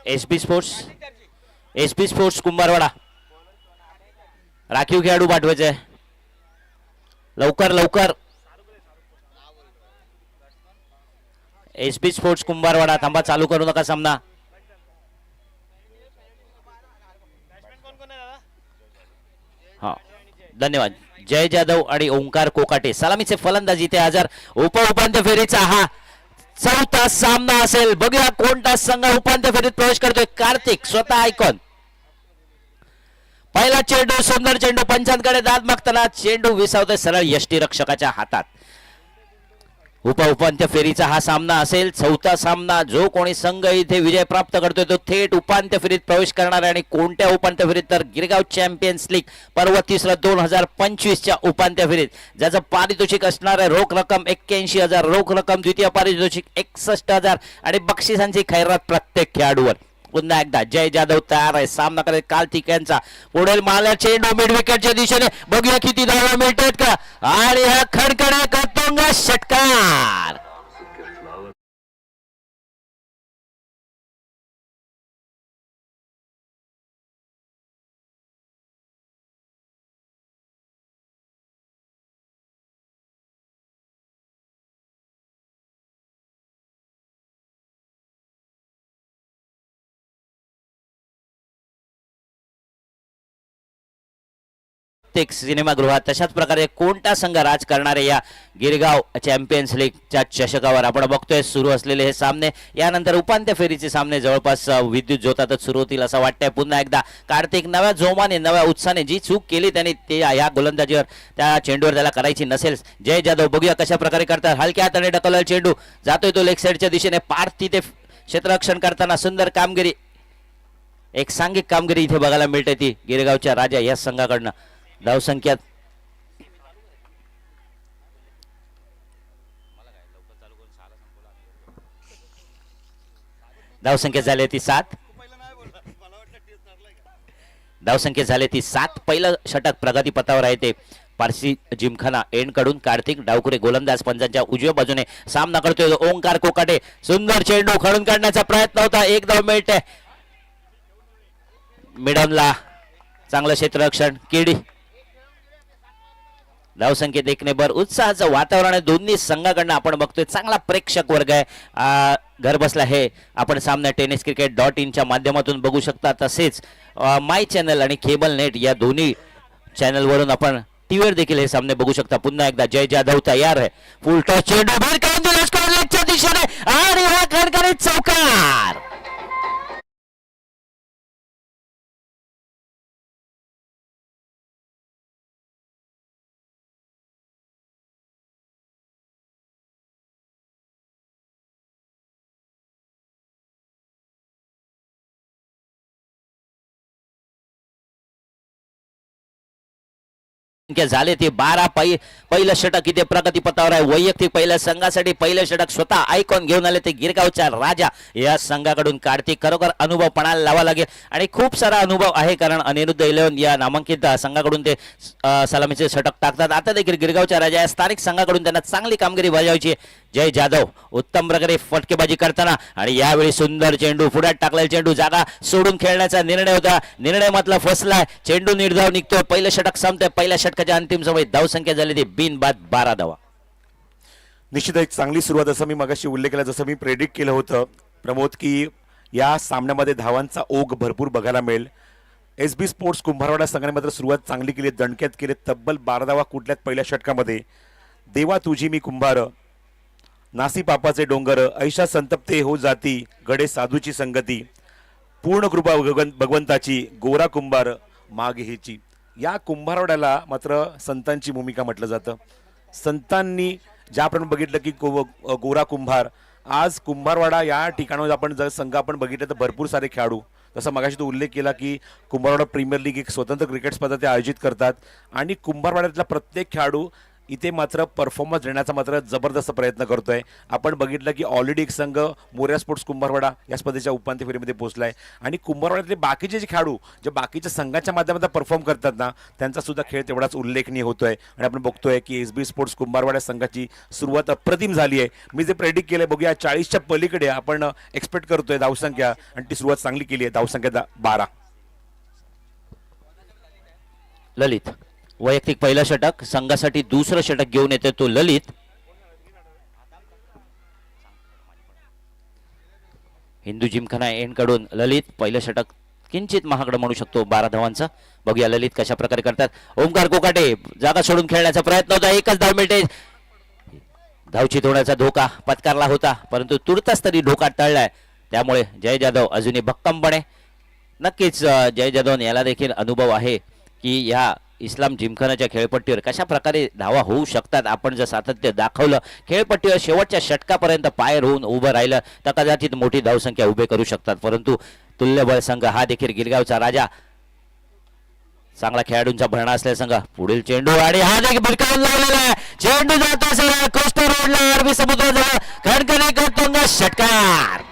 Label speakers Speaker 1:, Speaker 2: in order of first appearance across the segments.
Speaker 1: SB sports SB sports Kumbharwada राखीव खेळाडू पाठवायचे लवकर लवकर एसबी स्पोर्ट्स कुंभारवाडा थांबा चालू करू नका सामना हा धन्यवाद जय जाधव आणि ओंकार कोकाटे सलामीचे फलंदाजी ते हजर उपांत्य फेरीचा हा चौथा सामना असेल बघूया कोणता संघ उपांत्य फेरीत प्रवेश करतोय कार्तिक स्वतः आयकॉन पहिला चेंडू सुंदर चेंडू पंचांकडे दाद मागताना चेंडू विसावतोय सरळ यष्टीरक्षकाच्या हातात उपांत्य फेरीचा हा सामना असेल चौथा सामना जो कोणी संघ इथे विजय प्राप्त करतोय तो थेट उपांत्य फेरीत प्रवेश करणार आहे आणि कोणत्या उपांत्य फेरीत तर गिरगाव चॅम्पियन्स लीग पर्व तिसरा 2025 च्या उपांत्य फेरीत ज्याचं पारितोषिक असणार आहे रोख रक्कम 81,000 रोख रक्कम द्वितीय पारितोषिक 61,000 आणि बक्षिसांची खैरात प्रत्येक खेळाडूवर पुन्हा एकदा जय जाधव तयार आहे सामना करेल कार्तिक यांचा पुढील मारला चेंडू मिड विकेटच्या दिशेने बघूया किती धावा मिळतात का आणि हा खडखडा करतोंगा षटकार प्रत्येक सिनेमागृहात तशाच प्रकारे कोणता संघ राज करणार आहे या गिरगाव चॅम्पियन्स लीगच्या चषकावर आपण बघतोय सुरू असलेले हे सामने यानंतर उपांत्य फेरीचे सामने जवळपास विद्युत जोतातच सुरू होतील असं वाटतंय पुन्हा एकदा कार्तिक नव्या जोमाने नव्या उत्साहाने जी चूक केली त्यांनी ते या गोलंदाजीवर त्या चेंडूवर त्याला करायची नसेल जय जाधव बघूया कशा प्रकारे करतात हलक्या हाताने ढकललेला चेंडू जातोय तो लेग साईडच्या दिशेने पार तिथे क्षेत्ररक्षण करताना सुंदर कामगिरी एक सांघिक कामगिरी इथे बघायला मिळते ती गिरगावच्या राजा या संघाकडनं धावसंख्या धावसंख्या झाली ती 7 धावसंख्या झाली ती 7 पहिलं षटक प्रगती पथावर आहे ते पारसी जिमखाना एंड कडून कार्तिक डावकुरे गोलंदाज पंचांच्या उजव्या बाजूने सामना करतोय ओंकार कोकाटे सुंदर चेंडू खडून काढण्याचा प्रयत्न होता एक धाव मिळते मिडनला चांगलं क्षेत्ररक्षण केडी धावसंख्येत एक ने बर उत्साहाचं वातावरण आहे दोन्ही संघाकडनं आपण बघतोय चांगला प्रेक्षक वर्ग आहे घर बसला हे आपण सामना tenniscricket.in च्या माध्यमातून बघू शकता तसेच माय चॅनल आणि केबल नेट या दोन्ही चॅनल वरून आपण टीव्हीवर देखील हे सामने बघू शकता पुन्हा एकदा जय जाधव तयार आहे फुल टॉस चेंडू बाहेर काढून दिला स्कोअर लेगच्या दिशेने आणि हा खडखडीत चौकार झाले ते 12 पहिलं षटक इथे प्रगती पथावर आहे वैयक्तिक पहिल्या संघासाठी पहिलं षटक स्वतः आयकॉन घेऊन आले ते गिरगावच्या राजा या संघाकडून कार्तिक खरोखर अनुभव पणाला लावा लागेल आणि खूप सारा अनुभव आहे कारण अनिरुद्ध 11 या नामांकित संघाकडून ते सलामीचे षटक टाकतात आता देखील गिरगावच्या राजा या स्थानिक संघाकडून त्यांना चांगली कामगिरी बजावायची जय जाधव उत्तम प्रकारे फटकेबाजी करताना आणि यावेळी सुंदर चेंडू पुढ्यात टाकलेला चेंडू जागा सोडून खेळण्याचा निर्णय होता निर्णय मतला फसलाय चेंडू निर्धाव निघतोय पहिलं षटक संपतंय पहिल्या षटकाच्या अंतिम समय धावसंख्या झाली ती बिनबाद 12 धावा
Speaker 2: निश्चित एक चांगली सुरुवात असं मी मगाशी उल्लेख केला जसं मी प्रेडिक्ट केलं होतं प्रमोद की या सामन्यामध्ये धावांचा ओघ भरपूर बघायला मिळेल एसबी स्पोर्ट्स कुंभारवाडा संघाने मात्र सुरुवात चांगली केली दणक्यात केले तब्बल 12 धावा कुठल्यात पहिल्या षटकामध्ये देवा तुझी मी कुंभार नासी पापाचे डोंगर ऐशा संतप्ते हो जाती गडे साधूची संगती पूर्ण कृपा भगवंताची गोरा कुंभार माग हेची या कुंभारवाड्याला मात्र संतांची भूमिका म्हटलं जातं संतांनी ज्याप्रमाणे बघितलं की गोरा कुंभार आज कुंभारवाडा या ठिकाणावर आपण जर संघ आपण बघितलं तर भरपूर सारे खेळाडू जसं मगाशी तो उल्लेख केला की कुंभारवाडा प्रीमियर लीग एक स्वतंत्र क्रिकेट स्पर्धा ते आयोजित करतात आणि कुंभारवाड्यातला प्रत्येक खेळाडू इथे मात्र परफॉर्मन्स देण्याचा मात्र जबरदस्त प्रयत्न करतोय. आपण बघितलं की ऑलरेडी एक संघ मोर्या स्पोर्ट्स कुंभारवाडा या स्पर्धेच्या उपांत्य फेरीमध्ये पोहोचलाय आणि कुंभारवाड्यातले बाकीचे जे खेळाडू जे बाकीच्या संघाच्या माध्यमातून परफॉर्म करतात ना, त्यांचा सुद्धा खेळ तेवढाच उल्लेखनीय होतोय आणि आपण बघतोय की SB स्पोर्ट्स कुंभारवाड्या संघाची सुरुवात अप्रतिम झाली आहे. मी जे प्रेडिक्ट केलंय बघूया 40च्या पलीकडे आपण एक्सपेक्ट करतोय धावसंख्या आणि ती सुरुवात चांगली केली आहे. धावसंख्या 12.
Speaker 1: ललित वैयक्तिक पहिलं षटक, संघासाठी दुसरं षटक घेऊन येते तो ललित. हिंदू जिमखाना एंड कडून ललित पहिलं षटक किंचित महागडं म्हणू शकतो 12 धावांचं. बघूया ललित कशा प्रकारे करतात. ओमकार कोकाटे जागा सोडून खेळण्याचा प्रयत्न होता. एकच धाव मिळते. धावचित होण्याचा धोका पत्कारला होता परंतु तुर्तास तरी धोका टळलाय. त्यामुळे जय जाधव अजूनही भक्कमपणे. नक्कीच जय जाधव याला देखील अनुभव आहे की या इस्लाम जिमखानाच्या खेळपट्टीवर कशा प्रकारे धावा होऊ शकतात. आपण जर सातत्य दाखवलं, खेळपट्टीवर शेवटच्या षटकापर्यंत पाय रोवून उभं राहिलं तर कदाचित मोठी धावसंख्या उभे करू शकतात. परंतु तुल्यबळ संघ हा देखील गिरगावचा राजा, चांगला खेळाडूंचा भरणा असलेला संघ. पुढील चेंडू आणि हा देखील भिरकावून लावलेला आहे. चेंडू जात असेल कोस्टर रोडला अरबी समुद्राजवळ. खणखणी करतो षटकार.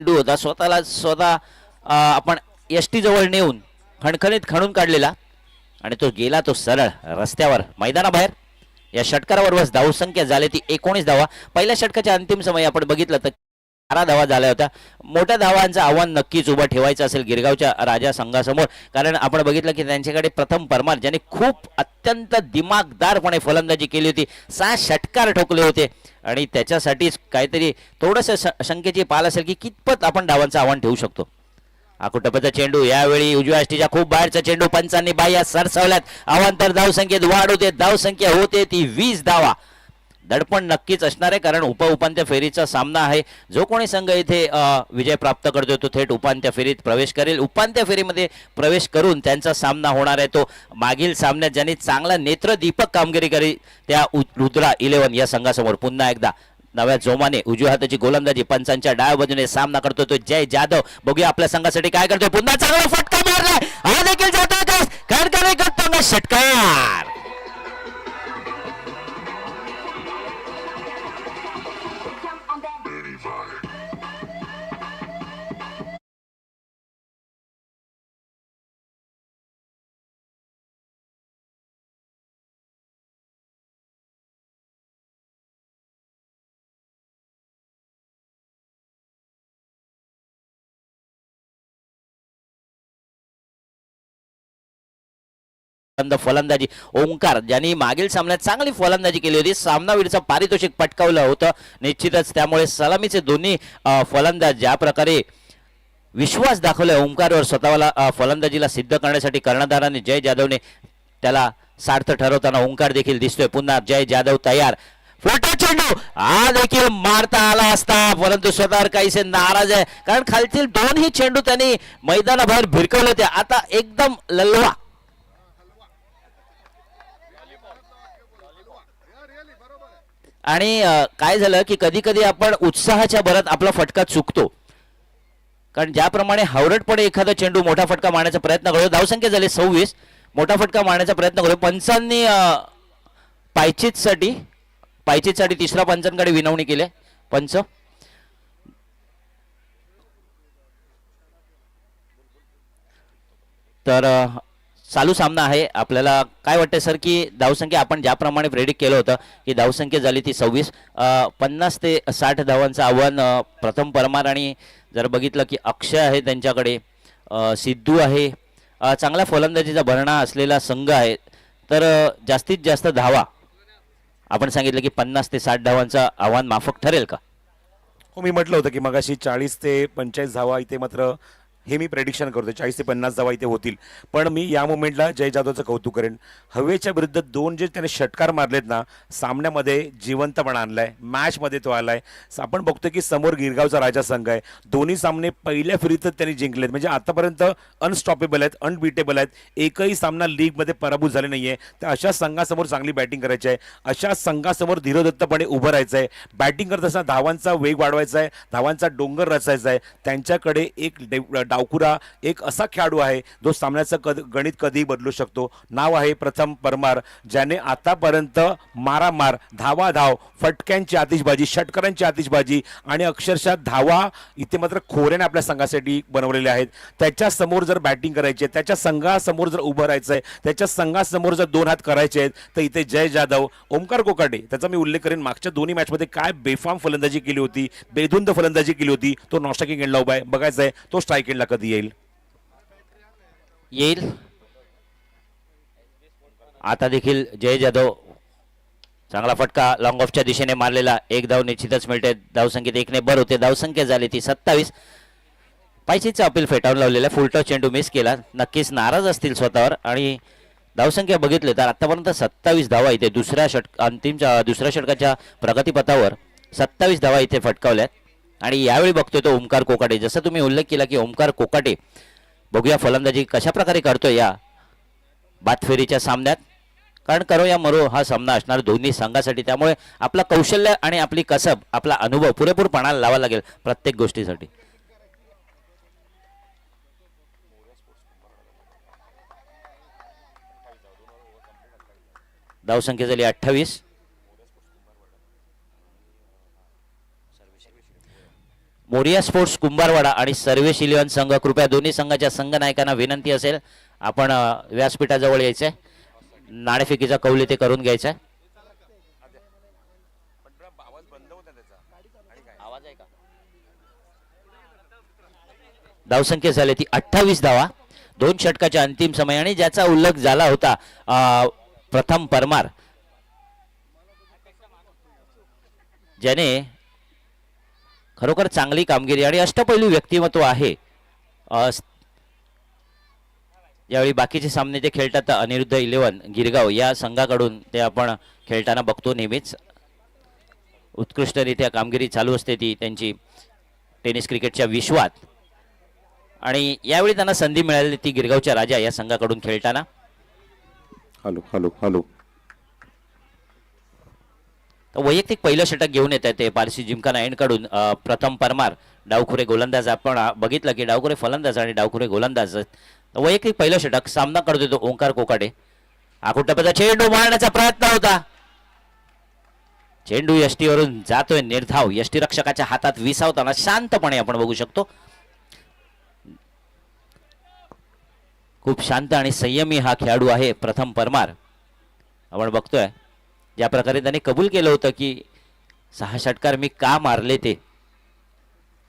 Speaker 1: होता स्वतःला स्वतः आपण एसटी जवळ नेऊन खणखणीत खणून काढलेला आणि तो गेला तो सरळ रस्त्यावर मैदानाबाहेर. या षटकारावर बस धावसंख्या झाली ती 19 धावा. पहिल्या षटकाच्या अंतिम समय आपण बघितलं तर 12 धावा झाल्या होत्या. मोठ्या धावांचं आव्हान नक्कीच उभं ठेवायचं असेल गिरगावच्या राजा संघासमोर, कारण आपण बघितलं की त्यांच्याकडे प्रथम परमार ज्याने खूप अत्यंत दिमागदारपणे फलंदाजी केली होती. 6 षटकार ठोकले होते आणि त्याच्यासाठीच काहीतरी थोडंसं शंकेची पाल असेल की कितपत आपण धावांचं आव्हान ठेवू शकतो. आकुटप्याचा चेंडू यावेळी उजव्या अष्टीच्या खूप बाहेरचा चेंडू पंचांनी बाह्य सरसावल्यात. अवांतर धावसंख्येत वाढ होते. धावसंख्या होते ती 20 धावा. दडपण नक्कीच असणार आहे कारण उपांत्य फेरीचा सामना आहे. जो कोणी संघ इथे विजय प्राप्त करतोय तो थेट उपांत्य फेरीत प्रवेश करेल. उपांत्य फेरीमध्ये प्रवेश करून त्यांचा सामना होणार आहे तो मागील सामन्यात ज्यांनी चांगला नेत्रदीपक कामगिरी केली त्या रुद्रा 11 या संघासमोर. पुन्हा एकदा नव्या जोमाने उजव्या हाताची गोलंदाजी पंचांच्या डाव्या बाजूने सामना करतो तो जय जाधव. बघूया आपल्या संघासाठी काय करतोय. पुन्हा चांगला फटका मारलाय. हा देखील जातोय खणखणी करतो षटकार. फलंदाजी ओंकार ज्यांनी मागील सामन्यात चांगली फलंदाजी केली होती. सामनावीरचं पारितोषिक पटकावलं होतं निश्चितच. त्यामुळे सलामीचे दोन्ही फलंदाज ज्या प्रकारे विश्वास दाखवला ओंकारवर स्वतःला फलंदाजीला सिद्ध करण्यासाठी कर्णधाराने जय जाधवने त्याला सार्थ ठरवताना ओंकार देखील दिसतोय. पुन्हा जय जाधव तयार. फोटा चेंडू हा देखील मारता आला असता परंतु स्वतःवर काहीसे नाराज आहे कारण खालतील दोन्ही चेंडू त्यांनी मैदानाबाहेर भिरकवले होते. आता एकदम ललवा आणि काय झालं की कधी कधी आपण उत्साहाच्या भरात आपला फटका चुकतो कारण ज्याप्रमाणे हावरटपणे एखादा चेंडू मोठा फटका मारण्याचा प्रयत्न करतो. धावसंख्या झाली 26. मोठा फटका मारण्याचा प्रयत्न करतो. पंचांनी पायचीतसाठी तिसरा पंचांकडे विनवणी केली. पंच तर चालू सामना आहे. आपल्याला काय वाटतं सर की धावसंख्या आपण ज्याप्रमाणे प्रेडिक्ट केलं होतं की धावसंख्या झाली ती 26. 50 ते 60 धावांचं आव्हान प्रथम परमार आणि जर बघितलं की अक्षय आहे त्यांच्याकडे, सिद्धू आहे, चांगल्या फलंदाजीचा भरणा असलेला संघ आहे. तर जास्तीत जास्त धावा आपण सांगितलं की 50 ते 60 धावांचं आव्हान माफक ठरेल का?
Speaker 2: हो, मी म्हटलं होतं की मगाशी 40 ते 45 धावा इथे मात्र हे मी प्रेडिक्शन करतो. 40 ते 50 धावा इथे होतील. पण मी या मोमेंटला जय जाधवचं कौतुक करेन. हवेच्या विरुद्ध 2 जे त्याने षटकार मारलेत ना, सामन्यामध्ये जिवंतपणा आणलाय, मॅचमध्ये तो आलाय. आपण बघतो की समोर गिरगावचा राजा संघ आहे. दोन्ही सामने पहिल्या फेरीतच त्यांनी जिंकलेत. म्हणजे आतापर्यंत अनस्टॉपेबल आहेत, अनबीटेबल आहेत. एकही सामना लीगमध्ये पराभूत झाले नाहीये. तर अशा संघासमोर चांगली बॅटिंग करायची आहे. अशा संघासमोर धीरोदत्तपणे उभं राहायचं आहे. बॅटिंग करत असताना धावांचा वेग वाढवायचा आहे, धावांचा डोंगर रचायचा आहे. त्यांच्याकडे एक डावखुरा, एक असा खेळाडू आहे जो सामन्याचं गणित कधीही बदलू शकतो. नाव आहे प्रथम परमार, ज्याने आतापर्यंत मारामार, धावाधाव, फटक्यांची आतिषबाजी, षटकारांची आतिषबाजी आणि अक्षरशः धावा इथे मात्र खोऱ्याने आपल्या संघासाठी बनवलेले आहेत. त्याच्या समोर जर बॅटिंग करायची आहे, त्याच्या संघासमोर जर उभं राहायचं आहे, त्याच्या संघासमोर जर 2 हात करायचे आहेत, तर इथे जय जाधव, ओमकार कोकाटे, त्याचा मी उल्लेख करेन. मागच्या दोन्ही मॅचमध्ये काय बेफाम फलंदाजी केली होती, बेधुंद फलंदाजी केली होती. तो नॉस्टॅकिंग एंडला उभा आहे. बघायचं आहे तो स्ट्राईक एंडला कधी येईल.
Speaker 1: आता देखील जय जाधव चांगला फटका लॉंग ऑफच्या दिशेने मारलेला. 1 धाव निश्चितच मिळते. धावसंख्येत 1 ने भर होते. धावसंख्या झाली ती 27. पायचीचं अपील फेटाळून लावलेला. फुलटॉस चेंडू मिस केला. नक्कीच नाराज असतील स्वतःवर. आणि धावसंख्या बघितली तर आतापर्यंत 27 धावा इथे दुसऱ्या षटकाच्या प्रगतीपथावर 27 धावा इथे फटकावल्यात. आणि यावेळी बघतोय तो ओमकार कोकाटे. जसं तुम्ही उल्लेख केला की ओमकार कोकाटे बघूया फलंदाजी कशा प्रकारे करतोय या बादफेरीच्या सामन्यात. कारण करो या मरो हा सामना असणार दोन्ही संघासाठी. त्यामुळे आपलं कौशल्य आणि आपली कसब, आपला अनुभव पुरेपूर पणाला लावा लागेल प्रत्येक गोष्टीसाठी. धावसंख्या झाली 28. मोरिया स्पोर्ट्स कुंभारवाडा आणि सर्वेश इलेव्हन संघ, कृपया दोन्ही संघाच्या संघनायकांना विनंती असेल आपण व्यासपीठाजवळ यायचंय. नाणेफेकीचा कौल इथे करून घ्यायचा. धावसंख्या झाली ती 28 धावा 2 षटकाच्या अंतिम समय. आणि ज्याचा उल्लेख झाला होता प्रथम परमार, ज्याने खरोखर चांगली कामगिरी आणि अष्टपैलू व्यक्तिमत्व आहे. यावेळी बाकीचे सामने ते खेळतात अनिरुद्ध 11 गिरगाव या संघाकडून ते आपण खेळताना बघतो नेहमीच. उत्कृष्टरित्या कामगिरी चालू असते ती त्यांची टेनिस क्रिकेटच्या विश्वात. आणि यावेळी त्यांना संधी मिळाली ती गिरगावच्या राजा या संघाकडून खेळताना.
Speaker 2: Hello hello hello.
Speaker 1: वैयक्तिक पहिलं षटक घेऊन येत आहे ते पारसी जिमखाना एंड कडून प्रथम परमार. डावखुरे गोलंदाज आपण बघितलं की डावखुरे फलंदाज आणि डावखुरे गोलंदाज. वैयक्तिक पहिलं षटक सामना करतो तो ओंकार कोकाटे. आकुटप्याचा चेंडू मारण्याचा प्रयत्न होता. चेंडू यष्टीवरून जातोय निर्धाव. यष्टीरक्षकाच्या हातात विसावताना शांतपणे आपण बघू शकतो. खूप शांत आणि संयमी हा खेळाडू आहे प्रथम परमार. आपण बघतोय ज्या प्रकारे त्याने कबूल केलं होतं की 6 षटकार मी का मारले ते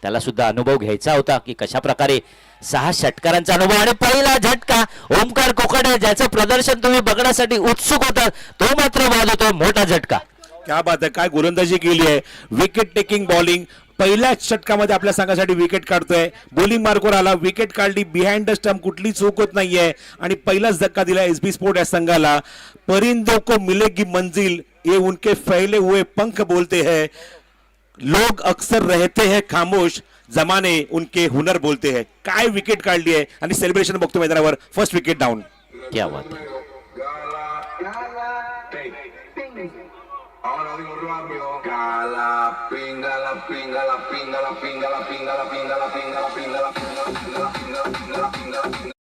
Speaker 1: त्याला सुद्धा अनुभव घ्यायचा होता की कशा प्रकारे 6 षटकारांचा अनुभव. आणि पहिला झटका ओमकार कोकाटे ज्याचं प्रदर्शन तुम्ही बघण्यासाठी उत्सुक होता तो मात्र बाद होतो. मोठा झटका.
Speaker 2: क्या बात आहे, काय गोलंदाजी केली आहे. Wicket taking bowling. पहिल्याच षटकामध्ये आपल्या संघासाठी विकेट काढतोय. बॉलिंग मार्कवर आला, विकेट काढली, बिहाइंड द स्टंप, कुठली चूक होत नाहीये. आणि पहिलाच धक्का दिला एसबी स्पोर्ट या संघाला. परिंदों को मिलेगी मंजिल, ये उनके फैले हुए पंख बोलते हैं. लोग अक्सर रहते हैं खामोश, जमाने उनके हुनर बोलते हैं. काय विकेट काढली आहे आणि सेलिब्रेशन बघतो मैदानावर. First wicket down.
Speaker 1: क्या बात है.
Speaker 3: Ahora digo rápido. Gala, pinga, la pinga, la pinga, la pinga, la pinga, la pinga, la pinga, la pinga, la pinga, la pinga, la pinga, la pinga, la pinga, la pinga.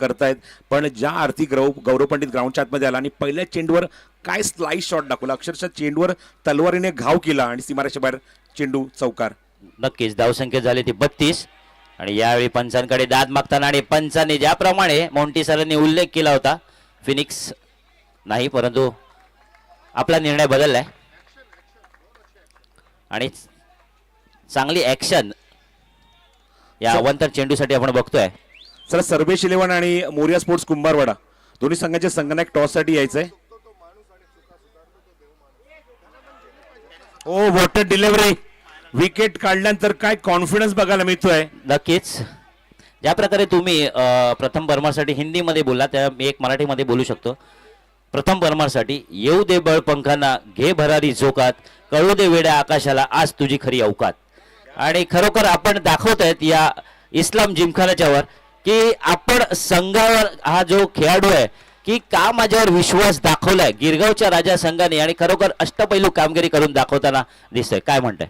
Speaker 2: करतायत, पण ज्या आरती गौरव पंडित ग्राउंडच्या आतमध्ये आला आणि पहिल्या चेंडूवर काय स्लाइस शॉट दाखवला, अक्षरशः चेंडूवर तलवारीने घाव केला आणि सीमारेषेच्या बाहेर चेंडू चौकार.
Speaker 1: नक्कीच धावसंख्या झाली ती 32 आणि यावेळी पंचांकडे दाद मागताना आणि पंचांनी ज्याप्रमाणे मोंटी सरांनी उल्लेख केला होता फिनिक्स नाही, परंतु आपला निर्णय बदललाय आणि चांगली ऍक्शन या अवांतर चेंडूसाठी आपण बघतोय.
Speaker 2: चला सर्वेश 11 आणि मोरिया स्पोर्ट्स कुंभारवाडा दोन्ही संघाचे संघनायक टॉस साठी यायचंय. ओ वॉटर डिलिव्हरी, विकेट काढल्यानंतर काय कॉन्फिडन्स बघायला मिळतोय.
Speaker 1: नक्कीच ज्या प्रकारे तुम्ही प्रथम बर्मासाठी हिंदीमध्ये बोलला त्या मी एक मराठीमध्ये बोलू शकतो. प्रथम बर्मासाठी येऊ दे बळ पंखांना, घे भरारी झोकात, कळू दे वेड्या आकाशाला, आज तुझी खरी अवकात. आणि खरोखर आपण दाखवत या इस्लाम जिमखानाच्या वर की आपण संघावर हा जो खेळाडू आहे की का माझ्यावर विश्वास दाखवलाय गिरगावच्या राजा संघाने आणि खरोखर अष्टपैलू कामगिरी करून दाखवताना दिसतोय. काय म्हणताय?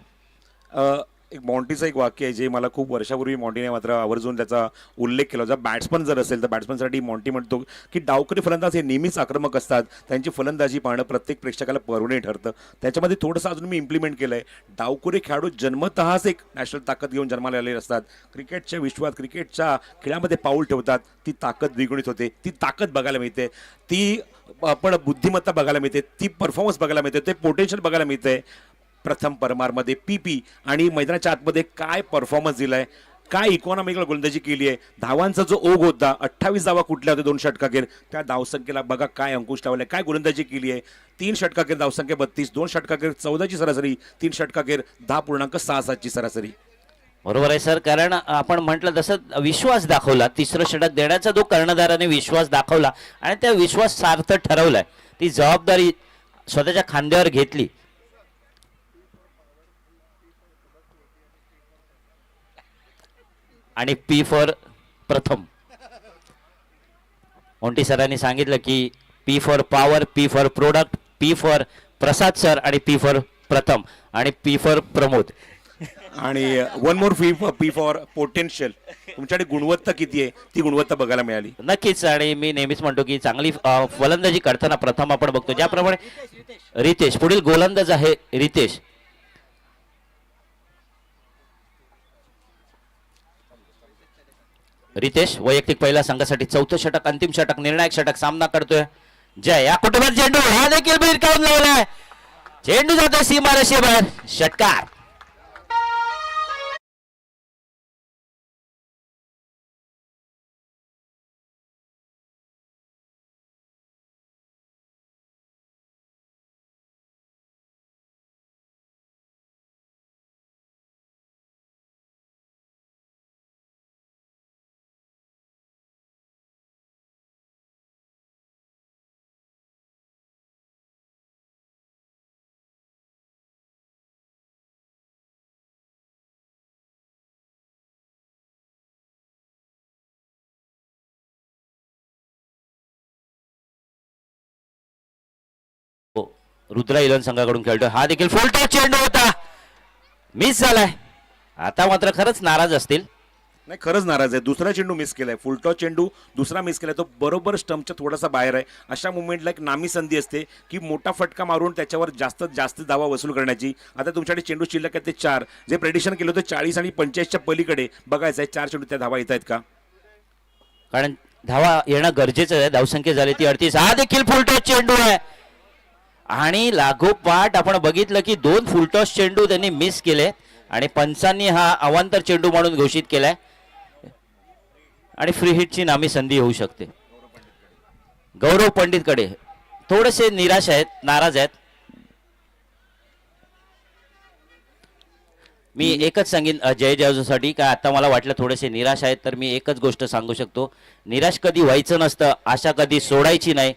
Speaker 2: एक मॉन्टीचं एक वाक्य आहे जे मला खूप वर्षापूर्वी मॉन्टीने मात्र आवर्जून त्याचा उल्लेख केला होता. बॅट्समन जर असेल तर बॅट्समनसाठी मॉन्टी म्हणतो की डावकरी फलंदाज हे नेहमीच आक्रमक असतात, त्यांची फलंदाजी पाहणं प्रत्येक प्रेक्षकाला परवणे ठरतं. त्याच्यामध्ये थोडंसं अजून मी इम्प्लिमेंट केलं आहे. डावकरी खेळाडू जन्मतःच एक नॅशनल ताकद घेऊन जन्माला आलेले असतात. क्रिकेटच्या विश्वात क्रिकेटच्या खेळामध्ये पाऊल ठेवतात, ती ताकद द्विगुणित होते, ती ताकद बघायला मिळते, ती आपण बुद्धिमत्ता बघायला मिळते, ती परफॉर्मन्स बघायला मिळते, ते पोटेन्शियल बघायला मिळते. प्रथम परमारमध्ये पीपी आणि मैदानाच्या आतमध्ये काय परफॉर्मन्स दिलाय, काय इकॉनॉमिकल गोलंदाजी केली आहे. धावांचा जो ओघ होता 28 धावा कुठल्या होत्या 2 षटकाखेर, त्या धावसंख्येला बघा काय अंकुश लावलाय, काय गोलंदाजी केली आहे. 3 षटकाखेर धावसंख्या 32, 2 षटकाखेर 14ची सरासरी, 3 षटकाखेर 10.67ची सरासरी.
Speaker 1: बरोबर आहे सर, कारण आपण म्हटलं तसं विश्वास दाखवला. तिसरं षटक देण्याचा जो कर्णधाराने विश्वास दाखवला आणि त्या विश्वास सार्थ ठरवलाय, ती जबाबदारी स्वतःच्या खांद्यावर घेतली. आणि पी फॉर प्रथम, मोंटी सरांनी सांगितलं की P for power, P for product, P for Prasad sir आणि पी फॉर प्रथम आणि पी फॉर प्रमोद.
Speaker 2: आणि one more P for potential. तुमच्याकडे गुणवत्ता किती आहे ती गुणवत्ता बघायला मिळाली.
Speaker 1: नक्कीच, आणि मी नेहमीच म्हणतो की चांगली फलंदाजी करताना प्रथम आपण बघतो ज्याप्रमाणे रितेश पुढील गोलंदाज आहे. रितेश वैयक्तिक पहिल्या संघासाठी 4थं षटक, अंतिम षटक, निर्णायक षटक सामना करतोय. जय या कुटुंबात चेंडू हा देखील भिरकावून लावलाय, चेंडू जातोय सीमारेषेबाहेर, षटकार. रुद्रा इलन संघाकडून खेळतोय, हा देखील फुलटॉस चेंडू होता, मिस झालाय. आता मात्र खरंच नाराज असतील.
Speaker 2: नाही, खरंच नाराज आहे. दुसरा चेंडू मिस केलाय, फुलटॉस चेंडू दुसरा मिस केलाय, तो बरोबर स्टंपच्या थोडासा बाहेर आहे. अशा मुवमेंटला एक नामी संधी असते की मोठा फटका मारून त्याच्यावर जास्त धावा वसूल करण्याची. आता तुमच्याकडे चेंडू शिल्लक आहे ते 4, जे प्रेडिक्शन केलं होतं 40 आणि 45च्या पलीकडे बघायचं आहे 4 चेंडू त्या धावा येत आहेत का,
Speaker 1: कारण धावा येणं गरजेचं आहे. धावसंख्या झाली ती 38, हा देखील फुलटॉस चेंडू आहे. आणि लागोपाठ आपण बघितलं की 2 फुलटॉस चेंडू त्यांनी मिस केले आणि पंचांनी हा अवांतर चेंडू म्हणून घोषित केलाय आणि फ्री हिटची नामी संधी होऊ शकते. गौरव पंडितकडे थोडेसे निराश आहेत, नाराज आहेत. मी एकच सांगेन जय जयसाठी का आता मला वाटलं थोडेसे निराश आहेत, तर मी एकच गोष्ट सांगू शकतो, निराश कधी व्हायचं नसतं, आशा कधी सोडायची नाही,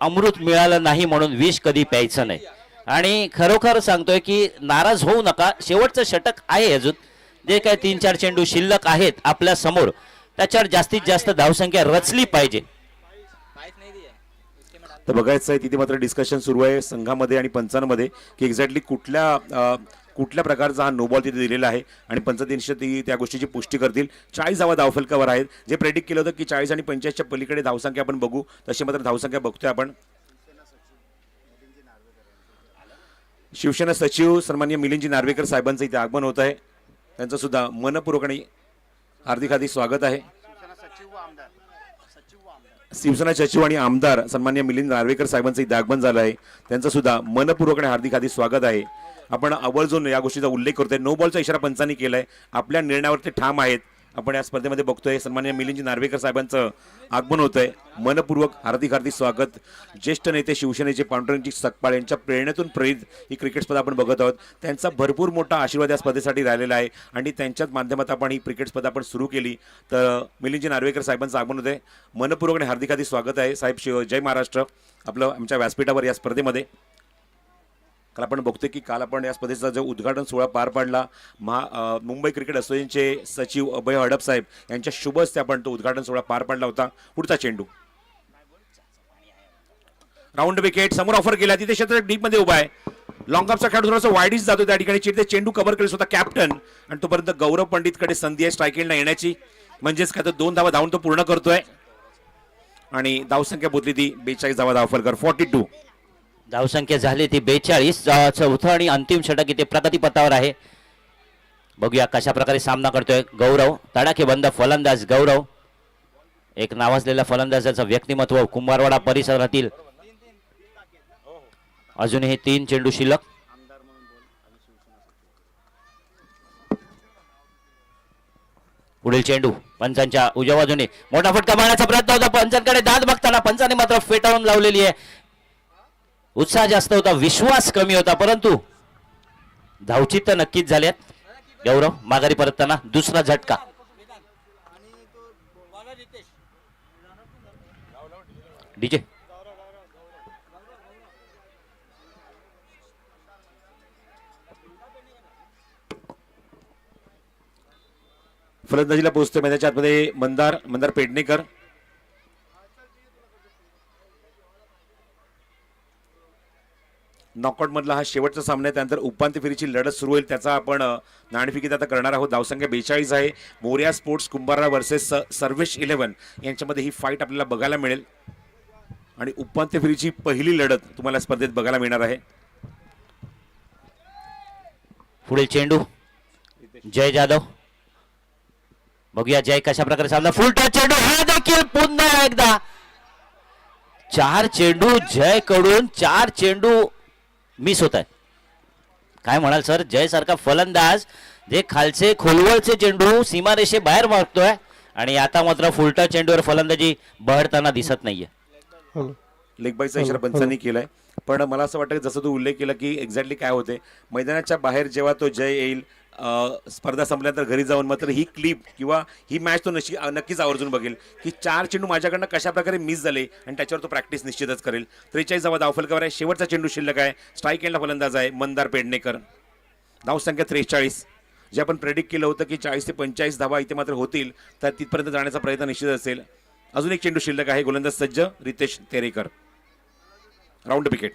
Speaker 1: अमृत मिळालं नाही म्हणून विष कधी प्यायचं नाही. आणि खरोखर सांगतोय की नाराज होऊ नका, शेवटचं षटक आहे अजून, जे काय 3-4 चेंडू शिल्लक आहेत आपल्या समोर, त्याच्यावर जास्तीत जास्त धावसंख्या रचली पाहिजे.
Speaker 2: तर बघायचं आहे तिथे मात्र डिस्कशन सुरू आहे संघामध्ये आणि पंचांमध्ये की एक्झॅक्टली कुठल्या कुठल्या प्रकारचा हा नो बॉल तिथे दिलेला आहे आणि पंचदिनशे ती त्या गोष्टीची पुष्टी करतील. 40 धावा धावफलकावर आहेत. जे प्रेडिक्ट केलं होतं की 40 आणि 45च्या पलीकडे धावसंख्या आपण बघू, तशी मात्र धावसंख्या बघतोय आपण. शिवसेना सचिव सन्माननीय मिलिंदजी नार्वेकर साहेबांचं इथे आगमन होत आहे. त्यांचं सुद्धा मनपूर्वक आणि हार्दिक हार्दिक स्वागत आहे. शिवसेना सचिव आणि आमदार सन्माननीय मिलिंद नार्वेकर साहेबांचं इथे आगमन झालं आहे. त्यांचं सुद्धा मनपूर्वक आणि हार्दिक हार्दिक स्वागत आहे. आपण आवर्जून या गोष्टीचा उल्लेख करतोय. नो बॉलचा इशारा पंचांनी केलाय. आपल्या निर्णयावर ते ठाम आहेत. आपण या स्पर्धेमध्ये बघतोय स्माननीय मिलिंदजी नार्वेकर साहेबांचं आगमन होत आहे. मनपूर्वक हार्दिक हार्दिक स्वागत. ज्येष्ठ नेते शिवसेनेचे पांडुरंगजी सकपाळ यांच्या प्रेरणेतून प्रेरित ही क्रिकेट स्पर्धा आपण बघत आहोत. त्यांचा भरपूर मोठा आशीर्वाद या स्पर्धेसाठी राहिलेला आहे आणि त्यांच्याच माध्यमात आपण ही क्रिकेट स्पर्धा आपण सुरू केली. तर मिलिंदजी नार्वेकर साहेबांचं आगमन होत आहे. मनपूर्वक आणि हार्दिक हार्दिक स्वागत आहे साहेब. जय महाराष्ट्र. आपलं आमच्या व्यासपीठावर या स्पर्धेमध्ये काल आपण बघतोय की काल आपण या स्पर्धेचा जो उद्घाटन सोहळा पार पाडला, मुंबई क्रिकेट असोसिएशनचे सचिव अभय हडप साहेब यांच्या शुभ हस्ते आपण तो उद्घाटन सोहळा पार पाडला होता. पुढचा चेंडू राऊंड विकेट समोर ऑफर केला. तिथे क्षेत्र डीप मध्ये उभा आहे. लॉंग ऑफचा खेळाडू थोडासा वाईडीच जातो त्या ठिकाणी. चिरते चेंडू कव्हर केले स्वतः कॅप्टन आणि तोपर्यंत गौरव पंडितकडे संधी आहे स्ट्राईक एंडला येण्याची. म्हणजेच काय तर 2 धावा धावून तो पूर्ण करतोय आणि धावसंख्या बोलली ती 42 धावा धावफलकर 42.
Speaker 1: धावसंख्या झाली ती 42. चौथं आणि अंतिम षटक इथे प्रगतीपथावर आहे. बघूया कशा प्रकारे सामना करतोय गौरव. तडाखेबंद फलंदाज गौरव, एक नावाजलेल्या फलंदाजाचं व्यक्तिमत्व कुंभारवाडा परिसरातील. अजूनही 3 चेंडू शिल्लक. पुढील चेंडू पंचांच्या उजव्या बाजूने मोठा फटका मारण्याचा प्रयत्न होता. पंचांकडे दाद बघताना पंचांनी मात्र फेटाळून लावलेली आहे. उत्साह जास्त होता, विश्वास कमी होता, परंतु धावचित तर नक्कीच झाल्यात. गौरव माघारी परतताना दुसरा झटका. डीजे
Speaker 2: फलंदाजीला पोहोचतोय मैदानाच्या आतमध्ये मंदार पेडणेकर. नॉकआउट मधला हा शेवटचा सामना आहे. त्यानंतर उपांत्य फेरीची लढत सुरू होईल. त्याचा आपण नाणेफेकीत आता करणार आहोत. धावसंख्या 42 आहे. मोर्या स्पोर्ट्स कुंभारवाडा वर्सेस सर्वेश 11 यांच्यामध्ये ही फाईट आपल्याला बघायला मिळेल आणि उपांत्य फेरीची पहिली लढत तुम्हाला स्पर्धेत बघायला मिळणार आहे.
Speaker 1: पुढील चेंडू जय जाधव. बघूया जय कशा प्रकारे सामना. फुल टच चेंडू हा देखील पुन्हा एकदा 4 चेंडू जय कडून 4 चेंडू मिस होत आहेत. काय म्हणाल सर, जय सारखा फलंदाज जे खालचे खोलवरचे चेंडू सीमारेषे बाहेर मारतोय आणि आता मात्र फुलटा चेंडूवर फलंदाजी बहरताना दिसत नाहीये.
Speaker 2: लेग बायचा इशारा पंचांनी केलाय. पण मला असं वाटतं की जसं तू उल्लेख केला की एक्झॅक्टली काय होते मैदानाच्या बाहेर जेव्हा तो जय येईल स्पर्धा संपल्यानंतर घरी जाऊन मात्र ही क्लिप किंवा ही मॅच तो नक्कीच आवर्जून बघेल की 4 चेंडू माझ्याकडनं कशा प्रकारे मिस झाले आणि त्याच्यावर तो प्रॅक्टिस निश्चितच करेल. 43 धावा धावफलकावर आहे. शेवटचा चेंडू शिल्लक आहे. स्ट्राईक एंडला फलंदाज आहे मंदार पेडणेकर. धावसंख्या 43. जे आपण प्रेडिक्ट केलं होतं की 40 ते 45 धावा इथे मात्र होतील, तर तिथपर्यंत जाण्याचा प्रयत्न निश्चित असेल. अजून एक चेंडू शिल्लक आहे. गोलंदाज सज्ज रितेश तेरेकर. Round wicket.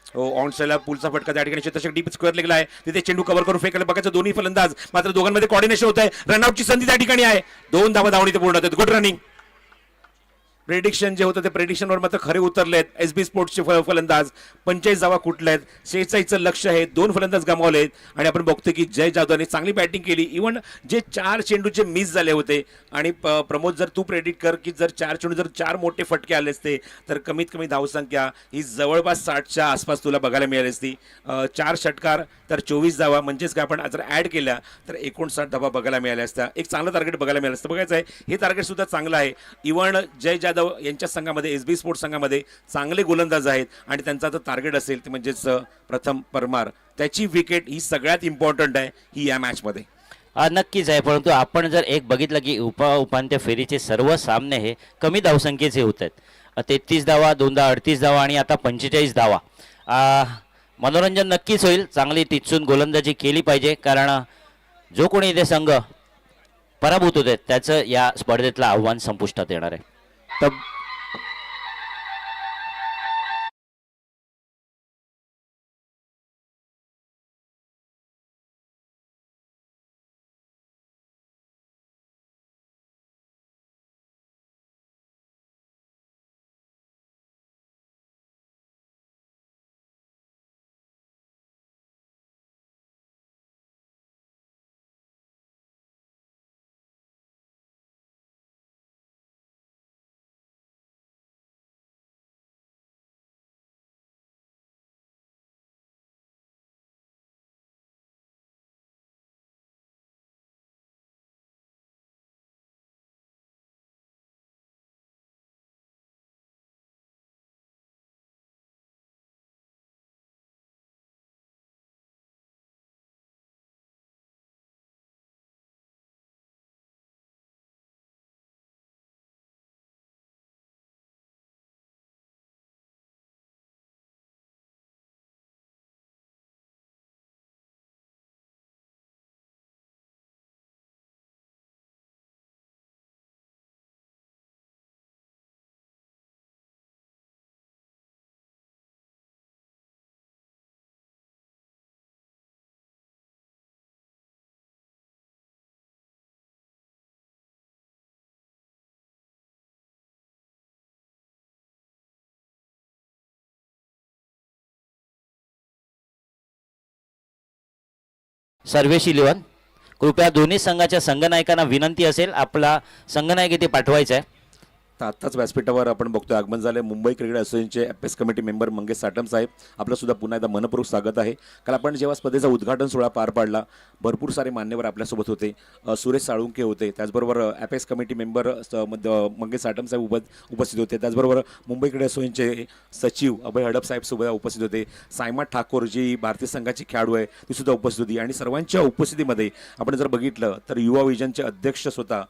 Speaker 2: हो ऑन साईडला पुलचा फटका त्या ठिकाणी क्षेत्ररक्षक डीप स्क्वेअर लेगला आहे. तिथे चेंडू कव्हर करून फेकायला बघायचं दोन्ही फलंदाज, मात्र दोघांमध्ये कोऑर्डिनेशन होत आहे. रनआउटची संधी त्या ठिकाणी आहे. 2 धावा धावणी ते पूर्ण होतात. Good running. प्रेडिक्शन जे होतं ते प्रेडिक्शनवर मात्र खरे उतरलेत एसबी स्पोर्ट्सचे फलंदाज. 45 धावा कुठल्यात. 46चं लक्ष आहे. 2 फलंदाज गमावलेत आणि आपण बघतोय की जय जाधवने चांगली बॅटिंग केली. इव्हन जे 4 चेंडूचे मिस झाले होते आणि प्रमोद जर तू प्रेडिक्ट कर की जर 4 चेंडू जर 4 मोठे फटके आले असते तर कमीत कमी धावसंख्या ही जवळपास 60च्या आसपास तुला बघायला मिळाली असती. 4 षटकार तर 24 धावा, म्हणजेच काय आपण जर ॲड केल्या तर 59 धावा बघायला मिळाल्या असत्या. एक चांगलं टार्गेट बघायला मिळालं असतं. बघायचं आहे हे टार्गेट सुद्धा चांगलं आहे. इव्हन जय जाधव यांच्या संघामध्ये एसबी स्पोर्ट्स संघामध्ये चांगले गोलंदाज आहेत आणि त्यांचा आता टार्गेट असेल ते म्हणजेच प्रथम परमार. त्याची विकेट ही सगळ्यात इम्पॉर्टंट आहे ही या मॅचमध्ये.
Speaker 1: नक्कीच आहे, परंतु आपण जर एक बघितलं की उपांत्य फेरीचे सर्व सामने हे कमी धावसंख्येचे होत आहेत. 33 धावा, 38 धावा आणि आता 45 धावा. मनोरंजन नक्कीच होईल. चांगली टिचून गोलंदाजी केली पाहिजे, कारण जो कोणी इथे संघ पराभूत होते त्याचं या स्पर्धेतलं आव्हान संपुष्टात येणार आहे.
Speaker 2: तर
Speaker 1: सर्वेश इलेव्हन. कृपया दोन्ही संघाच्या संघनायकांना विनंती असेल आपला संघनायक इथे पाठवायचा आहे.
Speaker 2: तर आत्ताच व्यासपीठावर आपण बघतोय आगमन झाले मुंबई क्रिकेट असोसिएशनचे apex committee member Mangesh Satam साहेब. आपलं सुद्धा पुन्हा एकदा मनपूर्वक स्वागत आहे. काल आपण जेव्हा स्पर्धेचा उद्घाटन सोहळा पार पाडला भरपूर सारे मान्यवर आपल्यासोबत होते. सुरेश साळुंके होते, त्याचबरोबर apex committee member Mangesh Satam साहेब उपस्थित होते, त्याचबरोबर मुंबई क्रिकेट असोसिएशनचे सचिव अभय हडप साहेब सुद्धा उपस्थित होते. सायमा ठाकूर जी भारतीय संघाची खेळाडू आहे ती सुद्धा उपस्थित होती. आणि सर्वांच्या उपस्थितीमध्ये आपण जर बघितलं तर युवा विजनचे अध्यक्ष स्वतः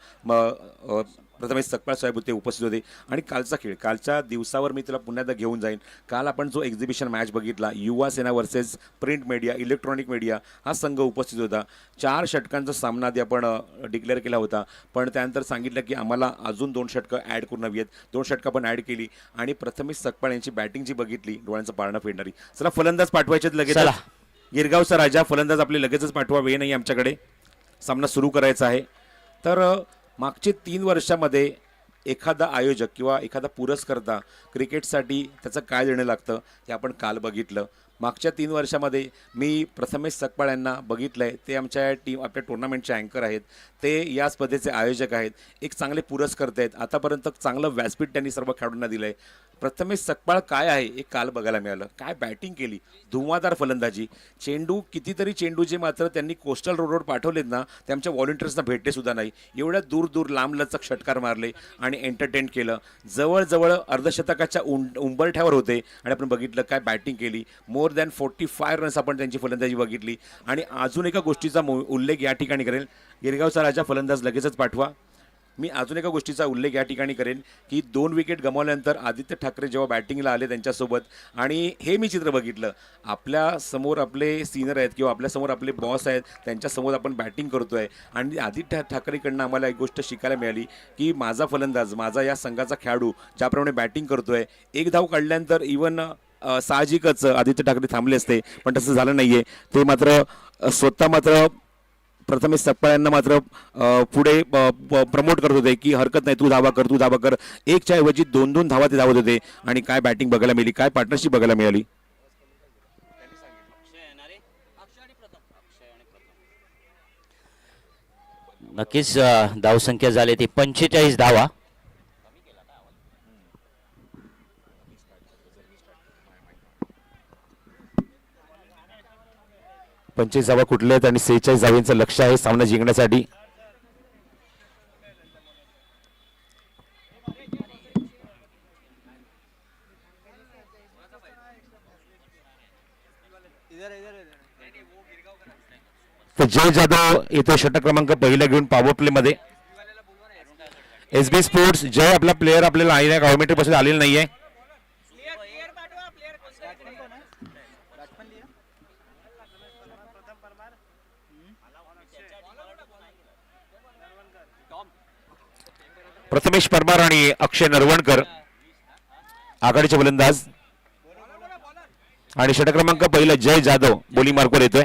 Speaker 2: प्रथमेश सकपाळ साहेब होते, उपस्थित होते. आणि कालचा खेळ, कालच्या दिवसावर मी तुला पुन्हा एकदा घेऊन जाईन. काल आपण जो एक्झिबिशन मॅच बघितला Yuva Sena versus print media electronic media, हा संघ उपस्थित होता. 4 षटकांचा सामना आधी आपण डिक्लेअर केला होता, पण त्यानंतर सांगितलं की आम्हाला अजून 2 षटकं ॲड करून हवी आहेत. 2 षटकं पण ॲड केली आणि प्रथमेश सकपाळ यांची बॅटिंग जी बघितली डोळ्यांचं पारणं फेडणारी. चला फलंदाज पाठवायचे लगेच.
Speaker 1: चला.
Speaker 2: गिरगावचा राजा फलंदाज आपले लगेचच पाठवा, वेळ नाही आमच्याकडे, सामना सुरू करायचा आहे. तर मागचे 3 वर्षामध्ये एखादा आयोजक किंवा एखादा पुरस्कर्ता क्रिकेटसाठी त्याचं काय देणं लागतं हे आपण काल बघितलं. मागच्या 3 वर्षामध्ये मी प्रथमेश सकपाळ यांना बघितलं आहे, ते आमच्या आपल्या टुर्नामेंटचे अँकर आहेत, ते या स्पर्धेचे आयोजक आहेत, एक चांगले पुरस्कर्ते आहेत. आतापर्यंत चांगलं व्यासपीठ त्यांनी सर्व खेळाडूंना दिलं आहे. प्रथमेश सकपाळ काय आहे हे काल बघायला मिळालं. काय बॅटिंग केली, धुवाधार फलंदाजी, चेंडू कितीतरी चेंडू जे मात्र त्यांनी कोस्टल रोडवर पाठवलेत ना ते आमच्या व्हॉलंटियर्सना भेटले सुद्धा नाही. एवढ्या दूर दूर लांबलचक षटकार मारले आणि एंटरटेन केलं. जवळजवळ अर्धशतकाच्या उंबरठ्यावर होते आणि आपण बघितलं काय बॅटिंग केली. मोर दॅन 45 रन्स आपण त्यांची फलंदाजी बघितली. आणि अजून एका गोष्टीचा उल्लेख या ठिकाणी करेल, गिरगावचा राजा फलंदाज लगेचच पाठवा. मी अजून एका गोष्टीचा उल्लेख या ठिकाणी करेन की 2 विकेट गमावल्यानंतर आदित्य ठाकरे जेव्हा बॅटिंगला आले त्यांच्यासोबत, आणि हे मी चित्र बघितलं, आपल्या समोर आपले सिनियर आहेत किंवा आपल्यासमोर आपले बॉस आहेत, त्यांच्यासमोर आपण बॅटिंग करतोय. आणि आदित्य ठाकरेकडनं आम्हाला एक गोष्ट शिकायला मिळाली की माझा फलंदाज, माझा या संघाचा खेळाडू ज्याप्रमाणे बॅटिंग करतोय, एक धाव काढल्यानंतर इवन साहजिकच आदित्य ठाकरे थांबले असते, पण तसं झालं नाहीये. ते मात्र स्वतः मात्र प्रथमेश सकपाळ यांना मात्र पुढे प्रमोट करत होते की हरकत नाही, तू धावा कर, तू धावा कर. एकच्या ऐवजी 2-2 धावा ते धावत होते. आणि काय बॅटिंग बघायला मिळाली, काय पार्टनरशिप बघायला मिळाली.
Speaker 1: नक्कीच धावसंख्या झाली ती 45 धावा.
Speaker 2: पंचवीस धावा कुठले आहेत आणि 46 धावांचं लक्ष आहे सामना जिंकण्यासाठी. तर जय जाधव येतो षटक क्रमांक पहिला घेऊन पॉवर प्ले मध्ये. एसबी स्पोर्ट्स जय आपला प्लेअर आपल्याला आहे, गव्हर्नमेंट पासून आलेला नाहीये. प्रथमेश परमार आणि अक्षय नरवणकर आघाडीचे फलंदाज. आणि षटक क्रमांक पहिला जय जाधव बोलिंग मार्कवर येतोय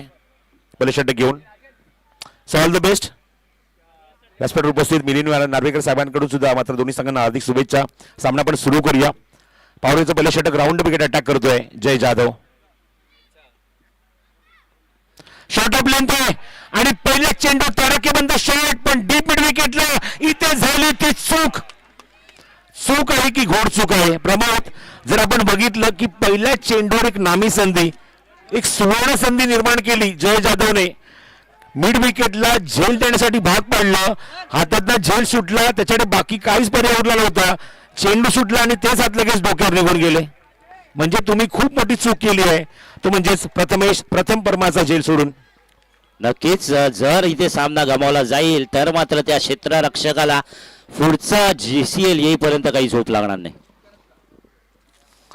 Speaker 2: पहिले षटक घेऊन. So all the best. व्यासपीठावर उपस्थित मिलिंद नार्वेकर साहेबांकडून सुद्धा मात्र दोन्ही संघांना हार्दिक शुभेच्छा. सामना आपण सुरू करूया. पावरेचं पहिलं षटक राऊंड विकेट अटॅक करतोय जय जाधव. शॉर्ट ऑफ लेंथ आहे आणि पहिला चेंडू तडाखेबंद शॉट, पण डीप मिड विकेटला इथे झाली ती चूक. चूक आहे की घोड चूक आहे प्रमोद? जर आपण बघितलं की पहिल्या चेंडूवर एक नामी संधी, एक सुवर्ण संधी निर्माण केली जय जाधवने. मिड विकेटला झेल देण्यासाठी भाग पाडलं, हातातला झेल सुटला, त्याच्याकडे बाकी काहीच पर्याय उरला नव्हता. चेंडू सुटला आणि तेच हात लगेच डोक्यावर निघून गेले. म्हणजे तुम्ही खूप मोठी चूक केली आहे, तो म्हणजेच प्रथम परमाचा झेल सोडून.
Speaker 1: नक्कीच जर इथे सामना गमावला जाईल तर मात्र त्या क्षेत्ररक्षकाला पुढचा GCL येईपर्यंत काहीच होत लागणार नाही.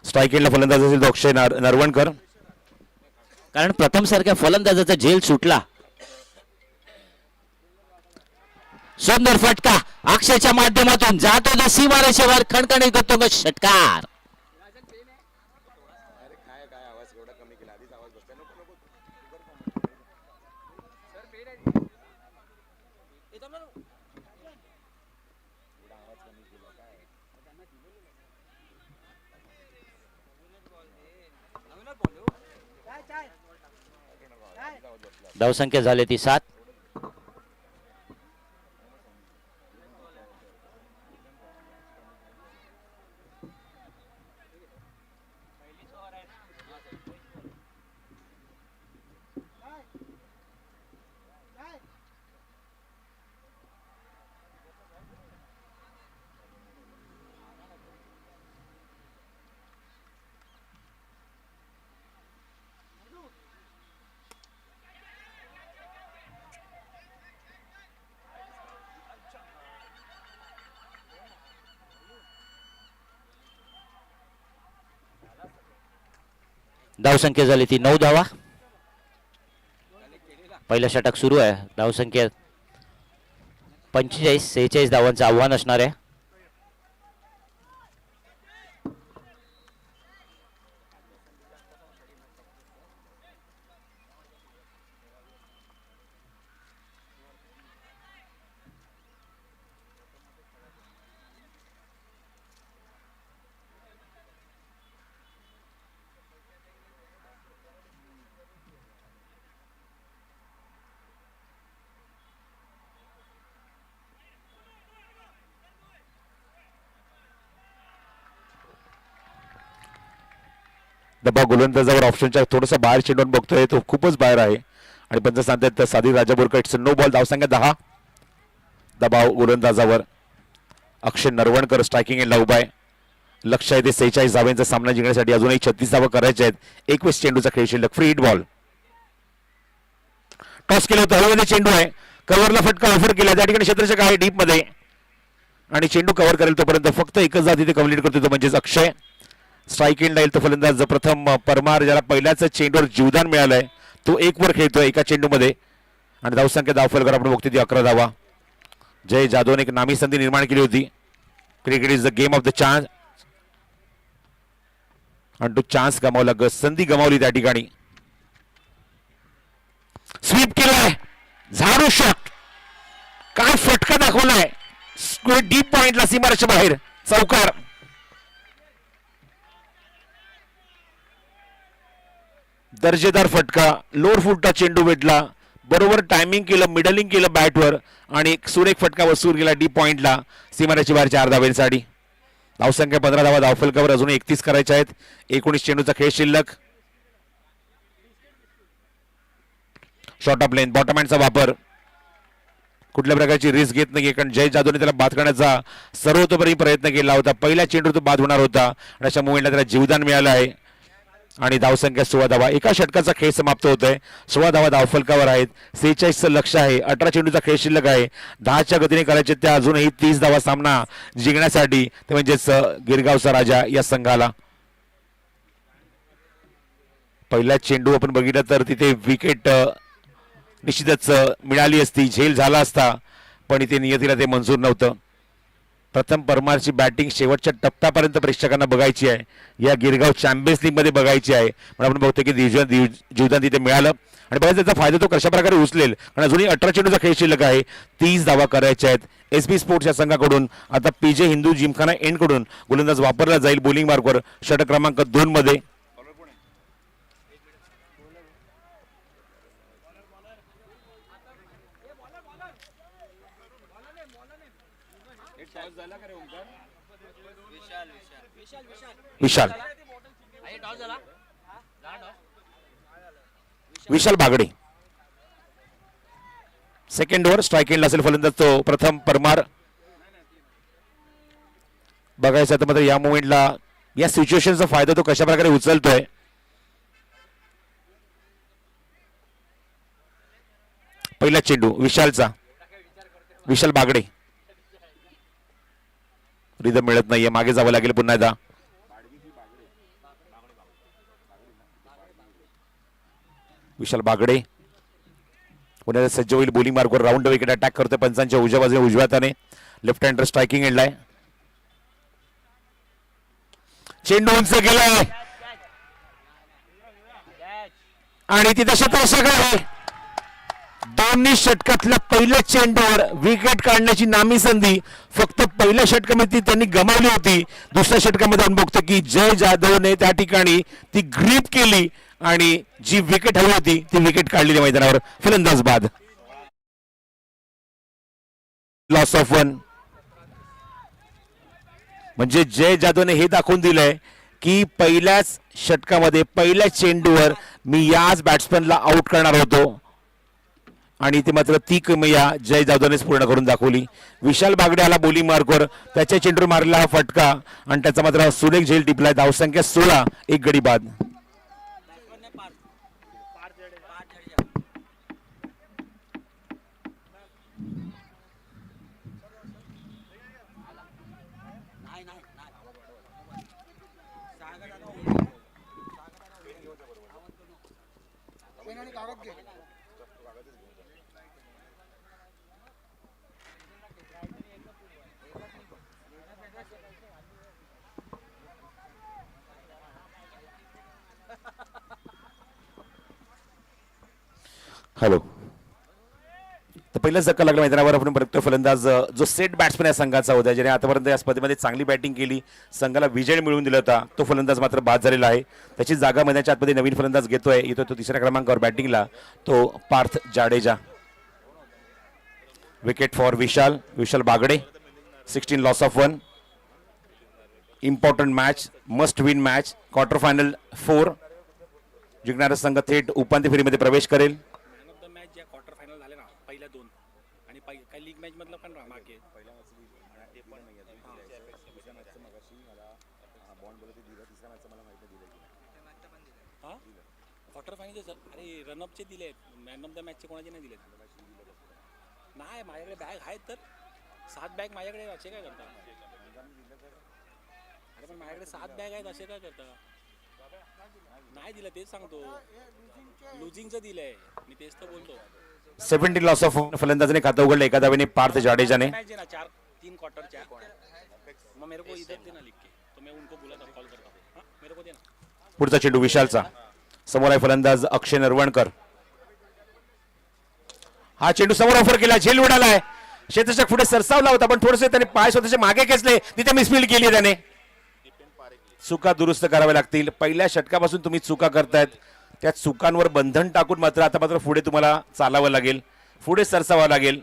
Speaker 2: स्ट्राईक एंडला फलंदाज असेल तो अक्षय नरवणकर,
Speaker 1: कारण प्रथम सारख्या फलंदाजाचा झेल सुटला. सुंदर फटका अक्षयच्या माध्यमातून जातो तो सीमारेषेवर, खणखणीत करतो षटकार. धावसंख्या झाली ती 7. धावसंख्या झाली ती 9 धावा. पहिलं षटक सुरू आहे. धावसंख्या 45-46 धावांचं आव्हान असणार आहे.
Speaker 2: दबाव गोलंदाजावर ऑप्शनच्या थोडासा बाहेर चेंडून बघतोय, तो खूपच बाहेर आहे आणि पंच सांगतात साधी राजापूरकर इट्स नो बॉल. धावसंख्या 10. दबाव गोलंदाजावर. अक्षय नरवणकर स्ट्रायकिंग एंडला उभा आहे. लक्ष आहे ते 46 धावांचा सामना जिंकण्यासाठी अजूनही 36 धावा करायच्या आहेत. 21 चेंडूचा खेळ शिल्लक. Free hit ball. टॉस केलं होतं, हवेमध्ये चेंडू आहे, कव्हरला फटका ऑफर केला, त्या ठिकाणी क्षेत्ररक्षक आहे डीप मध्ये आणि चेंडू कव्हर करेल तोपर्यंत फक्त एकच जात इथे कंप्लीट करतो, तो म्हणजेच अक्षय. स्ट्राईक एंड येईल तो फलंदाज प्रथम परमार, ज्याला पहिल्याच चेंडूवर जीवदान मिळालंय, तो 1 वर खेळतोय एका चेंडूमध्ये आणि धावसंख्या धावफलकर आपण बघतो ती 11 धावा. जय जाधवने एक नामी संधी निर्माण केली होती. Cricket is the game of the chance आणि तो चान्स गमावला, संधी गमावली त्या ठिकाणी. स्वीप केलाय, झाडू शॉट, काय फटका दाखवलाय डीप पॉइंटला, सीमारेषा बाहेर, चौकार. दर्जेदार फटका, लोअर फुटचा चेंडू भेटला, बरोबर टायमिंग केलं, मिडलिंग केलं बॅटवर आणि सुरेख फटका वसूल केला डीप पॉइंटला, सीमारेषा बाहेर 4 धावांसाठी. धावसंख्या 15 धावा धावफलकावर अजून 31 करायच्या आहेत. 19 चेंडूचा खेळ शिल्लक. शॉर्ट ऑफ लेन, बॉटम हँडचा वापर, कुठल्या प्रकारची रिस्क घेत नाही, कारण जय जाधवने त्याला बाद करण्याचा सर्वतोपरी प्रयत्न केला होता. पहिल्या चेंडूवर तो बाद होणार होता आणि अशा मुवमेंटला त्याला जीवदान मिळालं आहे आणि धावसंख्या 16 धावा. एका षटकाचा खेळ समाप्त होतोय. 16 धावा धावफलकावर आहेत. 46चं लक्ष आहे. 18 चेंडूचा खेळ शिल्लक आहे. 10च्या गतीने करायचे त्या अजूनही 30 धावा सामना जिंकण्यासाठी, ते म्हणजेच गिरगावचा राजा या संघाला. पहिला चेंडू आपण बघितलं तर तिथे विकेट निश्चितच मिळाली असती, झेल झाला असता, पण इथे नियतीला ते मंजूर नव्हतं. प्रथम परमारची बॅटिंग शेवटच्या टप्प्यापर्यंत प्रेक्षकांना बघायची आहे, या गिरगाव चॅम्पियन्स लीग मध्ये बघायची आहे. पण आपण बघतो की जीवदान तिथे मिळालं आणि बघायचं त्याचा फायदा तो कशा प्रकारे उचलेल, कारण अजूनही 18 चेंडूचा खेळ शिल्लक आहे. 30 धावा करायच्या आहेत. एसबी स्पोर्ट्स या संघाकडून आता पीजे हिंदू जिमखाना एंड कडून गोलंदाज वापरला जाईल बॉलिंग मार्कवर षटक क्रमांक 2 मध्ये. विशाल बागडे सेकंड ओव्हर. स्ट्राईक एंडला असेल फलंदाज तो प्रथम परमार. बघायचं तर मात्र या मोमेंटला या सिच्युएशनचा फायदा तो कशा प्रकारे उचलतोय. पहिला चेंडू विशालचा, विशाल बागडे. रिदम मिळत नाहीये, मागे जावं लागेल पुन्हा एकदा. विशाल बागडे पुन्हा सज्ज होईल बॉलिंग मार्कवर. राऊंड विकेट अटॅक करतोय पंचांच्या उजव्या बाजूने उजव्या हाताने. लेफ्ट हँडर स्ट्रायकिंग एंडलाय. चेंडू उंच गेलाय आणि तिथे क्षेत्ररक्षक आहे. दोन्ही षटकातल्या पहिल्या चेंडूवर विकेट काढण्याची नामी संधी फक्त पहिल्या षटकामध्ये त्यांनी गमावली होती. दुसऱ्या षटकामध्ये आपण बघतो की जय जाधवने त्या ठिकाणी ती ग्रीप केली आणि जी विकेट हवी होती ती विकेट काढलेली मैदानावर. फलंदाज बाद. Loss of 1. म्हणजे जय जाधवने हे दाखवून दिलंय की पहिल्याच षटकामध्ये पहिल्याच चेंडूवर मी याच बॅट्समॅनला आउट करणार होतो आणि ते मात्र ती किमया जय जाधवनेच पूर्ण करून दाखवली. विशाल बागडे आला बोलिंग मार्कवर, त्याच्या चेंडूवर मारला हा फटका आणि त्याचा मात्र सुरेख झेल टिपलाय. धावसंख्या 16, एक गडी बाद. हॅलो. तर पहिलाच धक्का लागला मैदानावर. आपण बघतो फलंदाज जो सेट बॅट्समॅन या संघाचा होता, ज्याने आतापर्यंत या स्पर्धेमध्ये चांगली बॅटिंग केली, संघाला विजय मिळवून दिला होता, तो फलंदाज मात्र बाद झालेला आहे. त्याची जागा मैदानाच्या आतमध्ये नवीन फलंदाज येतो तो तिसऱ्या क्रमांकावर बॅटिंगला, तो Parth Jadeja. Wicket for Vishal Bagde. 16 loss of 1. Important match, must win match. Quarter final 4 जिंकणारा संघ थेट उपांत्य फेरीमध्ये प्रवेश करेल.
Speaker 4: क्वार्टर फायनल झाले ना पहिल्या 2 आणि काही लीग मॅच मधलं पण मागे क्वार्टर फायनल सर. अरे रनअपचे दिले, मॅन ऑफ द मॅचचे कोणाचे नाही दिले. नाही माझ्याकडे बॅग आहेत तर 7 बॅग माझ्याकडे. असे काय करता? अरे पण माझ्याकडे 7 बॅग आहेत, असे काय करता? नाही दिलं तेच सांगतो, लुझिंगचं दिलंय मी, तेच तर बोलतो.
Speaker 2: 17 लॉस ऑफ 1. फलंदाजाने खातं उघडलं एका धावेने पार्थ जाडेजाने.
Speaker 4: मैच ना 4-3 क्वार्टर क्या मैं मेरे को इधर देना लिख के, तो मैं उनको बोला था कॉल करता हूं. हां मेरे को देना.
Speaker 2: पुढचा चेंडू विशालचा. समोर आहे फलंदाज अक्षय नरवणकर. हा चेंडू समोर ऑफर केला, झेल उडालाय. क्षेत्ररक्षक पुढे सरसावला होता पण थोडेसे त्याने पाय स्वतःचे मागे खेचले, तिथे मिसफील्ड केली त्याने. चुका दुरुस्त कराव्या लागतील. पहिल्या षटकापासून तुम्ही चुका करतायत, त्या चुकांवर बंधन टाकून मात्र पुढे तुम्हाला चालावं लागेल, पुढे सरसावं लागेल,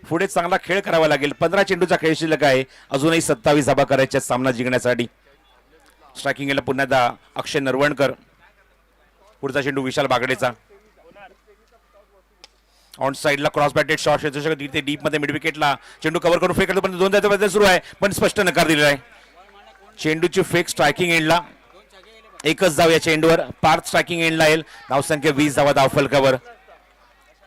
Speaker 2: पुढे चांगला खेळ करावा लागेल. 15 चेंडूचा खेळ शिल्लक आहे, अजूनही 27 धाबा करायच्या सामना जिंकण्यासाठी. स्ट्रायकिंगला पुन्हा अक्षय नरवणकर. पुढचा चेंडू विशाल बागडेचा. ऑन साइडला क्रॉस बॅटेड शॉट तिथे डीप मध्ये मिड विकेटला चेंडू कव्हर करून फेक करतो, पण 2 धावांचा सुरू आहे पण स्पष्ट नकार दिलेला आहे. चेंडूची फेक स्ट्रायकिंग एंडला. एकच धाव या चेंडूवर. पार्थ स्ट्रायकिंग एंडला येईल. धावसंख्या 20 धावा धावफलकावर.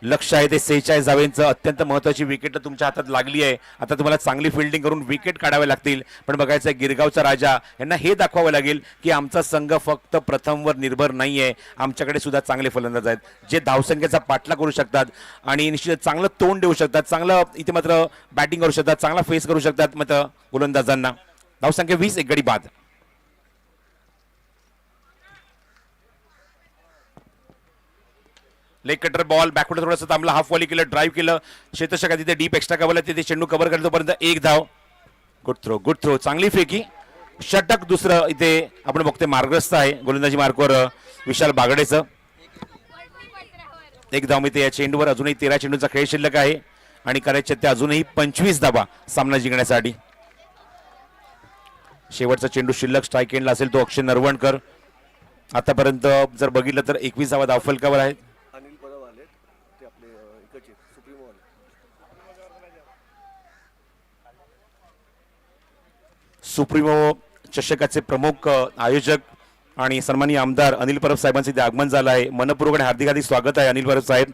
Speaker 2: लक्ष आहे ते 46 धावेंचं. अत्यंत महत्वाची विकेट तुमच्या हातात लागली आहे. आता तुम्हाला चांगली फिल्डिंग करून विकेट काढावे लागतील. पण बघायचं आहे गिरगावचा राजा यांना हे दाखवावं लागेल की आमचा संघ फक्त प्रथमवर निर्भर नाहीये, आमच्याकडे सुद्धा चांगले फलंदाज आहेत जे धावसंख्येचा पाठला करू शकतात आणि निश्चित चांगलं तोंड देऊ शकतात, चांगलं इथे मात्र बॅटिंग करू शकतात, चांगला फेस करू शकतात मात्र गोलंदाजांना. धावसंख्या 20, एक गडी बाद. लेग कटर बॉल बॅकवर्ड थोडासा थांबला, हाफ वॉली केलं, ड्राईव्ह केलं, क्षेत्ररक्षका तिथे डीप एक्स्ट्रा कव्हरला तिथे चेंडू कव्हर करतो पर्यंत एक धाव. गुड थ्रो, चांगली फेकी. षटक दुसरं इथे आपण बघतोय मार्गस्थ आहे गोलंदाजी मार्कवर विशाल बागडेचं. एक धाव मिळते या चेंडूवर. अजूनही 13 चेंडूचा खेळ शिल्लक आहे आणि करायचे ते अजूनही 25 धावा सामना जिंकण्यासाठी. शेवटचा चेंडू शिल्लक स्ट्राईक एंडला असेल तो अक्षय नरवणकर. आतापर्यंत जर बघितलं तर 21 धावा धावफलकावर आहेत. सुप्रीमो चषकाचे प्रमुख आयोजक आणि सन्माननीय आमदार अनिल परब साहेबांचे इथे आगमन झालं आहे. मनपूर्वक आणि हार्दिक स्वागत आहे अनिल परब साहेब.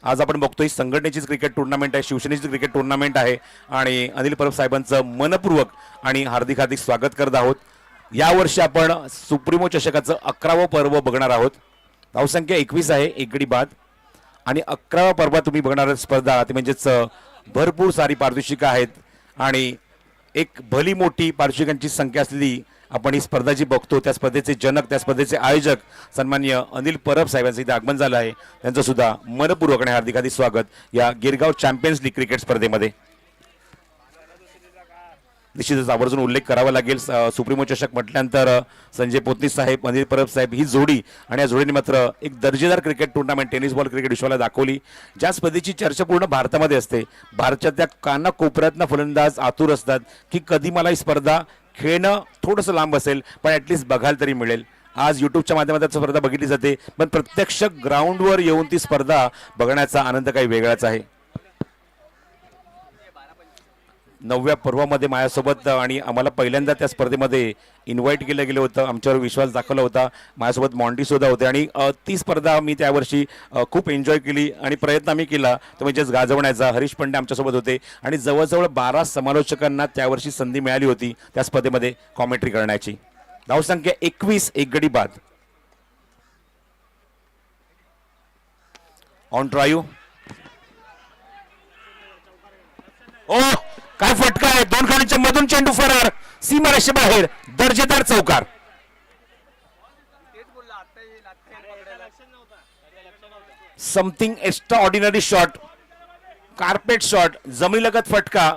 Speaker 2: आज आपण बघतोय संघटनेचीच क्रिकेट टुर्नामेंट आहे, शिवसेनेची क्रिकेट टुर्नामेंट आहे आणि अनिल परब साहेबांचं मनपूर्वक आणि हार्दिक स्वागत करत आहोत. यावर्षी आपण सुप्रीमो चषकाचं 11वं पर्व बघणार आहोत. धावसंख्या 21 आहे, एक गडी बाद आणि 11व्या पर्वात तुम्ही बघणार स्पर्धा ती म्हणजेच भरपूर सारी पारितोषिकं आहेत आणि एक भली मोठी पारितोषिकांची संख्या असलेली आपण ही स्पर्धा जी बघतो त्या स्पर्धेचे जनक, त्या स्पर्धेचे आयोजक सन्माननीय अनिल परब साहेबांचं इथे आगमन झालं आहे. त्यांचं सुद्धा मनपूर्वक आणि हार्दिक स्वागत या गिरगाव चॅम्पियन्स लीग क्रिकेट स्पर्धेमध्ये. निश्चितच आवर्जून उल्लेख करावा लागेल. सुप्रीमो चषक म्हटल्यानंतर संजय पोतनीस साहेब, अनिल परब साहेब ही जोडी, आणि या जोडीने मात्र एक दर्जेदार cricket tournament, tennis ball cricket विश्वाला दाखवली. ज्या स्पर्धेची चर्चा पूर्ण भारतामध्ये असते, भारताच्या काना कोपऱ्यातनं फलंदाज आतुर असतात की कधी मला ही स्पर्धा खेळणं थोडंसं लांब असेल पण ॲटलिस्ट बघायला तरी मिळेल. आज यूट्यूबच्या माध्यमातून स्पर्धा बघितली जाते, पण प्रत्यक्ष ग्राउंडवर येऊन ती स्पर्धा बघण्याचा आनंद काही वेगळाच आहे. 9व्या पर्वामध्ये माझ्यासोबत आणि आम्हाला पहिल्यांदा त्या स्पर्धेमध्ये इन्व्हाइट केलं गेलं होतं, आमच्यावर विश्वास दाखवला होता. माझ्यासोबत मॉन्टीसुद्धा होते आणि ती स्पर्धा मी त्यावर्षी खूप एन्जॉय केली आणि प्रयत्न आम्ही केला तो म्हणजेच गाजवण्याचा. हरीश पंडे आमच्यासोबत होते आणि जवळजवळ 12 समालोचकांना त्यावर्षी संधी मिळाली होती त्या स्पर्धेमध्ये कॉमेंट्री करण्याची. धावसंख्या 21, एक गडी बाद. ऑन ड्राईव्ह, ओ काय फटका आहे, 2 खाणीच्या मधून चेंडू फरार, सीमारेषे बाहेर, दर्जेदार चौकार. Something extraordinary shot, carpet shot, जमिनीलगत फटका.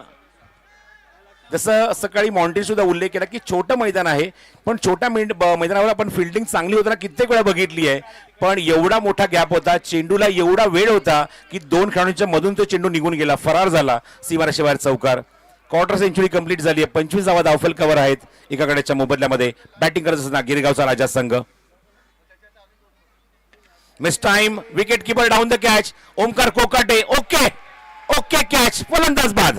Speaker 2: जसं सकाळी मॉन्टी सुद्धा उल्लेख केला की छोटं मैदान आहे, पण छोट्या मैदानावर आपण फिल्डिंग चांगली होताना कित्येक वेळा बघितली आहे, पण एवढा मोठा गॅप होता, चेंडूला एवढा वेळ होता की 2 खेळाडूंच्या मधून तो चेंडू निघून गेला, फरार झाला, सीमारेषेबाहेर चौकार. क्वार्टर सेंचुरी कंप्लीट झाली आहे. 25 धावा धावफल कव्हर आहेत एका गड्याच्या मोबदल्यामध्ये. बॅटिंग करत असताना गिरगावचा राजा संघ. Miss time, wicket keeper down the catch, Omkar Kokate. Okay okay catch, फलंदाज बाद.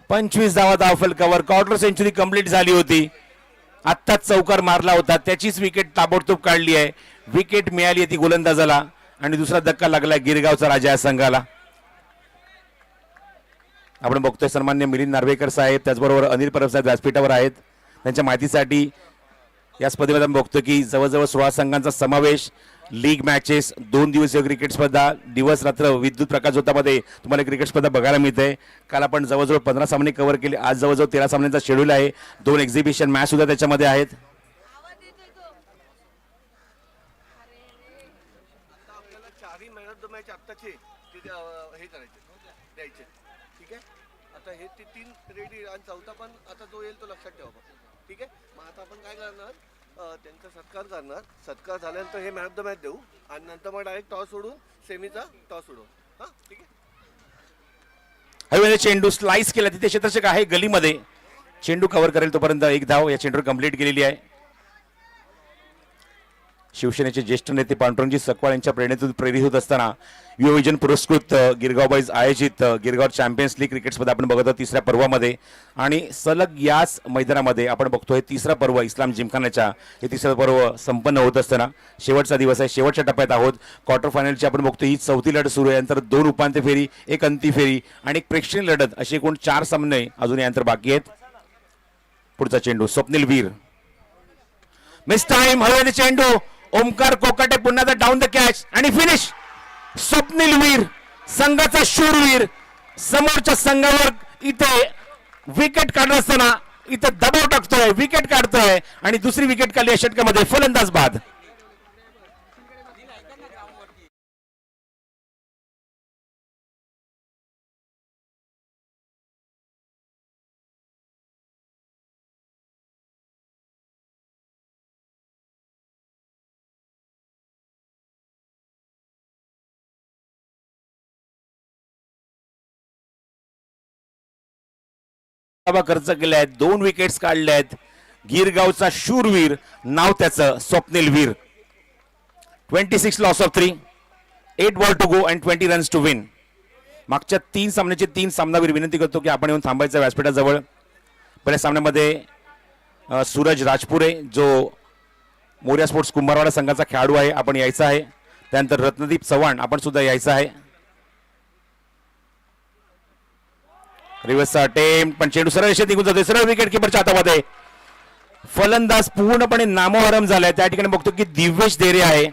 Speaker 2: पंचवीस धावा धावफल कव्हर, क्वार्टर सेंचुरी कंप्लीट झाली होती. आत्ताच चौकार मारला होता, त्याचीच विकेट ताबडतोब काढली आहे. विकेट मिळाली आहे ती गोलंदाजाला आणि दुसरा धक्का लागलाय गिरगावचा राजा या संघाला. आपण बघतोय सन्मान्य मिलिंद नार्वेकर साहेब, त्याचबरोबर अनिल परब साहेब व्यासपीठावर आहेत. त्यांच्या माहितीसाठी या स्पर्धेमध्ये आपण बघतोय की जवळजवळ 16 संघांचा समावेश, लीग मॅचेस, 2 दिवसीय क्रिकेट स्पर्धा, दिवस रात्र विद्युत प्रकाशझोतामध्ये तुम्हाला क्रिकेट स्पर्धा बघायला मिळते. काल आपण जवळजवळ 15 सामने कव्हर केले. आज जवळजवळ 13 सामन्यांचा शेड्यूल आहे. 2 एक्झिबिशन मॅच सुद्धा त्याच्यामध्ये आहेत.
Speaker 5: चारही मॅन ऑफ द मॅच आत्ताचे हे करायचे द्यायचे. ठीक आहे, आता हे 3 रेडी आणि चौथा पण आता जो येईल तो लक्षात ठेवा. ठीक आहे, मग आता आपण काय करणार, त्यांचा सत्कार करणार. सत्कार झाल्यानंतर हे मॅन ऑफ द मॅच देऊ आणि नंतर मग डायरेक्ट टॉस सोडून सेमीचा टॉस सोडू. हां ठीक आहे.
Speaker 2: हवेने चेंडू स्लाइस केला, तिथे क्षेत्ररक्षक आहे गलीमध्ये, चेंडू कव्हर करेल तोपर्यंत 1 धाव या चेंडूवर कंप्लीट केलेली आहे. शिवसेनेचे ज्येष्ठ नेते पांडुरंगजी सकवाळ यांच्या प्रेरणेतून प्रेरित होत असताना युवविजन पुरस्कृत गिरगाव बॉईज आयोजित गिरगाव चॅम्पियन्स लीग क्रिकेट स्पर्धा आपण बघत आहोत 3ऱ्या पर्वामध्ये. आणि सलग याच मैदानामध्ये आपण बघतोय 3रा पर्व इस्लाम जिमखानाच्या हे 3रं पर्व संपन्न होत असताना शेवटचा दिवस आहे, शेवटच्या टप्प्यात आहोत. क्वार्टर फायनलची आपण बघतोय ही 4थी लढत सुरू आहे. नंतर 2 उपांत्य फेरी, 1 अंतिम फेरी आणि एक प्रेक्षणीय लढत, अशी एकूण 4 सामने अजून यानंतर बाकी आहेत. पुढचा चेंडू स्वप्नील वीर, मिस टाइम, हवेने चेंडू, ओमकार कोकाटे पुन्हा डाऊन द कॅच आणि फिनिश. स्वप्नील वीर, संघाचा शूरवीर, समोरच्या संघावर इथे विकेट काढत असताना इथे दबाव टाकतोय, विकेट काढतोय आणि दुसरी विकेट काढली या षटकामध्ये, फलंदाज बाद. खर्च केलाय, 2 विकेट्स काढल्या आहेत. गिरगावचा शूरवीर, नाव त्याचं Swapnil Veer. 26 loss of 3, 8 ball to go and 20 runs to win. मागच्या 3 सामन्याचे 3 सामनावीर विनंती करतो की आपण येऊन थांबायचं व्यासपीठाजवळ. पहिल्या सामन्यामध्ये सूरज राजपुरे जो मोर्या स्पोर्ट्स कुंभारवाडा संघाचा खेळाडू आहे, आपण यायचं आहे. त्यानंतर रत्नदीप चव्हाण, आपण सुद्धा यायचं आहे. रिव्हर्सचा अटेम्प्ट, पण चेंडू सरळ रेषेत निघून जातोय, सरळ विकेट किपरच्या हातामध्ये. फलंदाज पूर्णपणे नामोहरम झालाय. त्या ठिकाणी बघतो की दिव्येश देरे आहे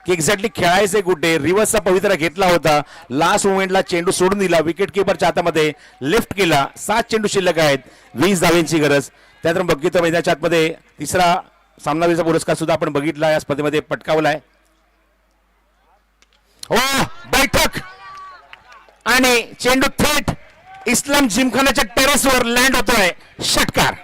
Speaker 2: की एक्झॅक्टली खेळायचे कुठे. रिव्हर्सचा पवित्रा घेतला होता, लास्ट मोमेंटला चेंडू सोडून दिला, विकेट किपरच्या हातामध्ये लेफ्ट केला. 7 चेंडू शिल्लक आहेत, 20 धावांची गरज. त्यानंतर बघितलं मैदानाच्या आतमध्ये 3रा सामनावीरचा पुरस्कार सुद्धा आपण बघितला या स्पर्धेमध्ये पटकावलाय. हो आणि चेंडू थेट इस्लाम जिमखानाच्या टेरेसवर लँड होतोय. षटकार.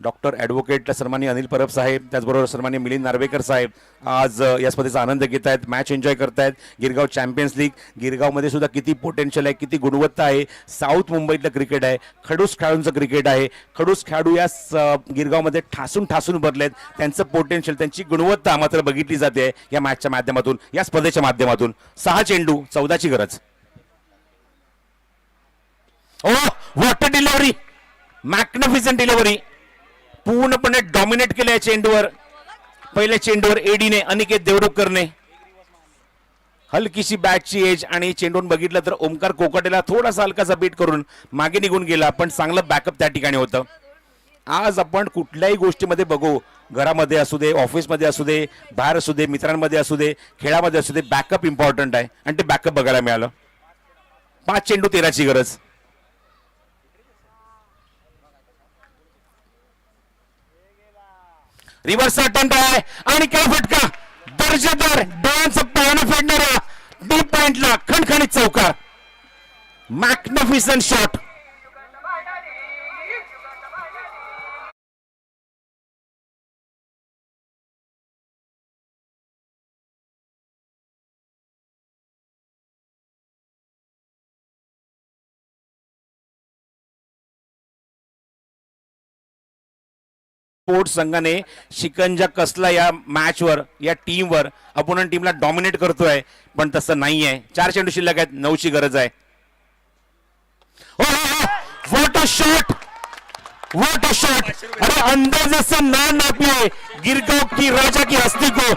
Speaker 2: डॉक्टर ॲडव्होकेट सन्माननीय अनिल परब साहेब, त्याचबरोबर सन्माननीय मिलिंद नार्वेकर साहेब आज या स्पर्धेचा आनंद घेत आहेत, मॅच एन्जॉय करतायत. गिरगाव चॅम्पियन्स लीग, गिरगावमध्ये सुद्धा किती पोटेन्शियल आहे, किती गुणवत्ता आहे. साऊथ मुंबईतलं क्रिकेट आहे, खडूस खेळाडूंचं क्रिकेट आहे. खडूस खेळाडू या गिरगावमध्ये ठासून ठासून भरलेत. त्यांचं पोटेन्शियल, त्यांची गुणवत्ता मात्र बघितली जाते या मॅचच्या माध्यमातून, या स्पर्धेच्या माध्यमातून. 6 चेंडू 14ची गरज. Oh what a delivery, magnificent delivery. पूर्णपणे डॉमिनेट केलं या चेंडूवर. पहिल्या चेंडूवर एडीने, अनिकेत देवरुखकरने हलकीशी बॅटची एज आणि चेंडून बघितलं तर ओमकार कोकाटेला थोडासा हलकासा बीट करून मागे निघून गेला, पण चांगलं बॅकअप त्या ठिकाणी होतं. आज आपण कुठल्याही गोष्टीमध्ये बघू, घरामध्ये असू दे, ऑफिसमध्ये असू दे, बाहेर असू दे, मित्रांमध्ये असू दे, खेळामध्ये असू दे, बॅकअप इम्पॉर्टंट आहे आणि ते बॅकअप बघायला मिळालं. 5 चेंडू 13ची गरज. रिव्हर्स अटेम्प्ट आहे आणि काय फटका, दर्जेदार डोळ्यांचं पाहणं फेडणारा डीप पॉइंटला खणखणीत चौकार. Magnificent shot. स्पोर्ट्स संघाने शिकंजा कसला या मॅचवर, या टीमवर. अपोनंट टीमला डॉमिनेट करतोय, पण तसं नाहीये. 4 चेंडू शिल्लक आहेत, 9ची गरज आहे. What a shot, what a shot. अरे अंदाजे से ना नापले गिरगाव की राजा की हस्ती को.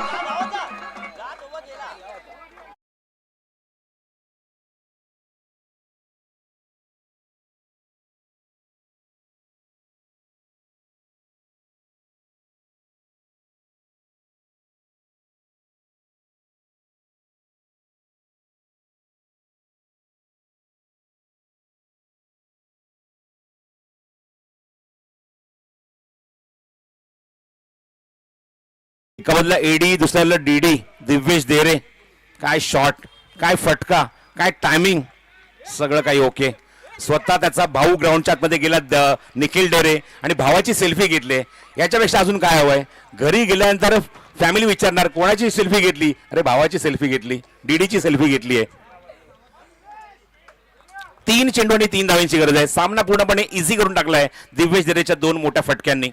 Speaker 2: एका बदला एडी, दुसऱ्याला डीडी. दिव्येश देरे, काय शॉट, काय फटका, काय टायमिंग, सगळं काही ओके. स्वतः त्याचा भाऊ ग्राउंडच्या आतमध्ये गेला निखिल डेरे आणि भावाची सेल्फी घेतली. याच्यापेक्षा अजून काय हवंय. घरी गेल्यानंतर फॅमिली विचारणार कोणाची सेल्फी घेतली, अरे भावाची सेल्फी घेतली, डीडीची सेल्फी घेतली आहे. 3 चेंडू आणि 3 धावांची गरज आहे. सामना पूर्णपणे इझी करून टाकलाय दिव्येश देरेच्या 2 मोठ्या फटक्यांनी.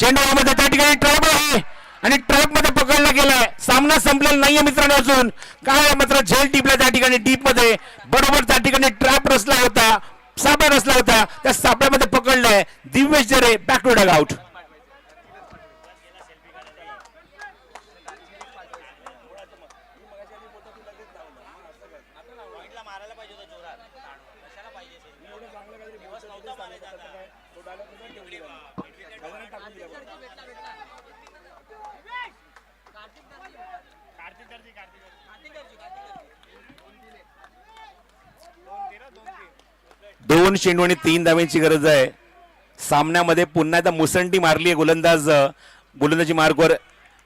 Speaker 2: चेंडू मध्ये त्या ठिकाणी ट्रॅप आहे आणि ट्रॅप मध्ये पकडला गेलाय. सामना संपलेला नाहीये मित्रांनो अजून. काय मात्र झेल टिपला त्या ठिकाणी डीप मध्ये. बरोबर त्या ठिकाणी ट्रॅप रचला होता, सापळा रचला होता, त्या सापळ्यामध्ये पकडलंय Divyesh Dere. Back to dugout. दोन चेंडू आणि 3 धावांची गरज आहे. सामन्यामध्ये पुन्हा एकदा मुसंडी मारली आहे गोलंदाजी मार्गवर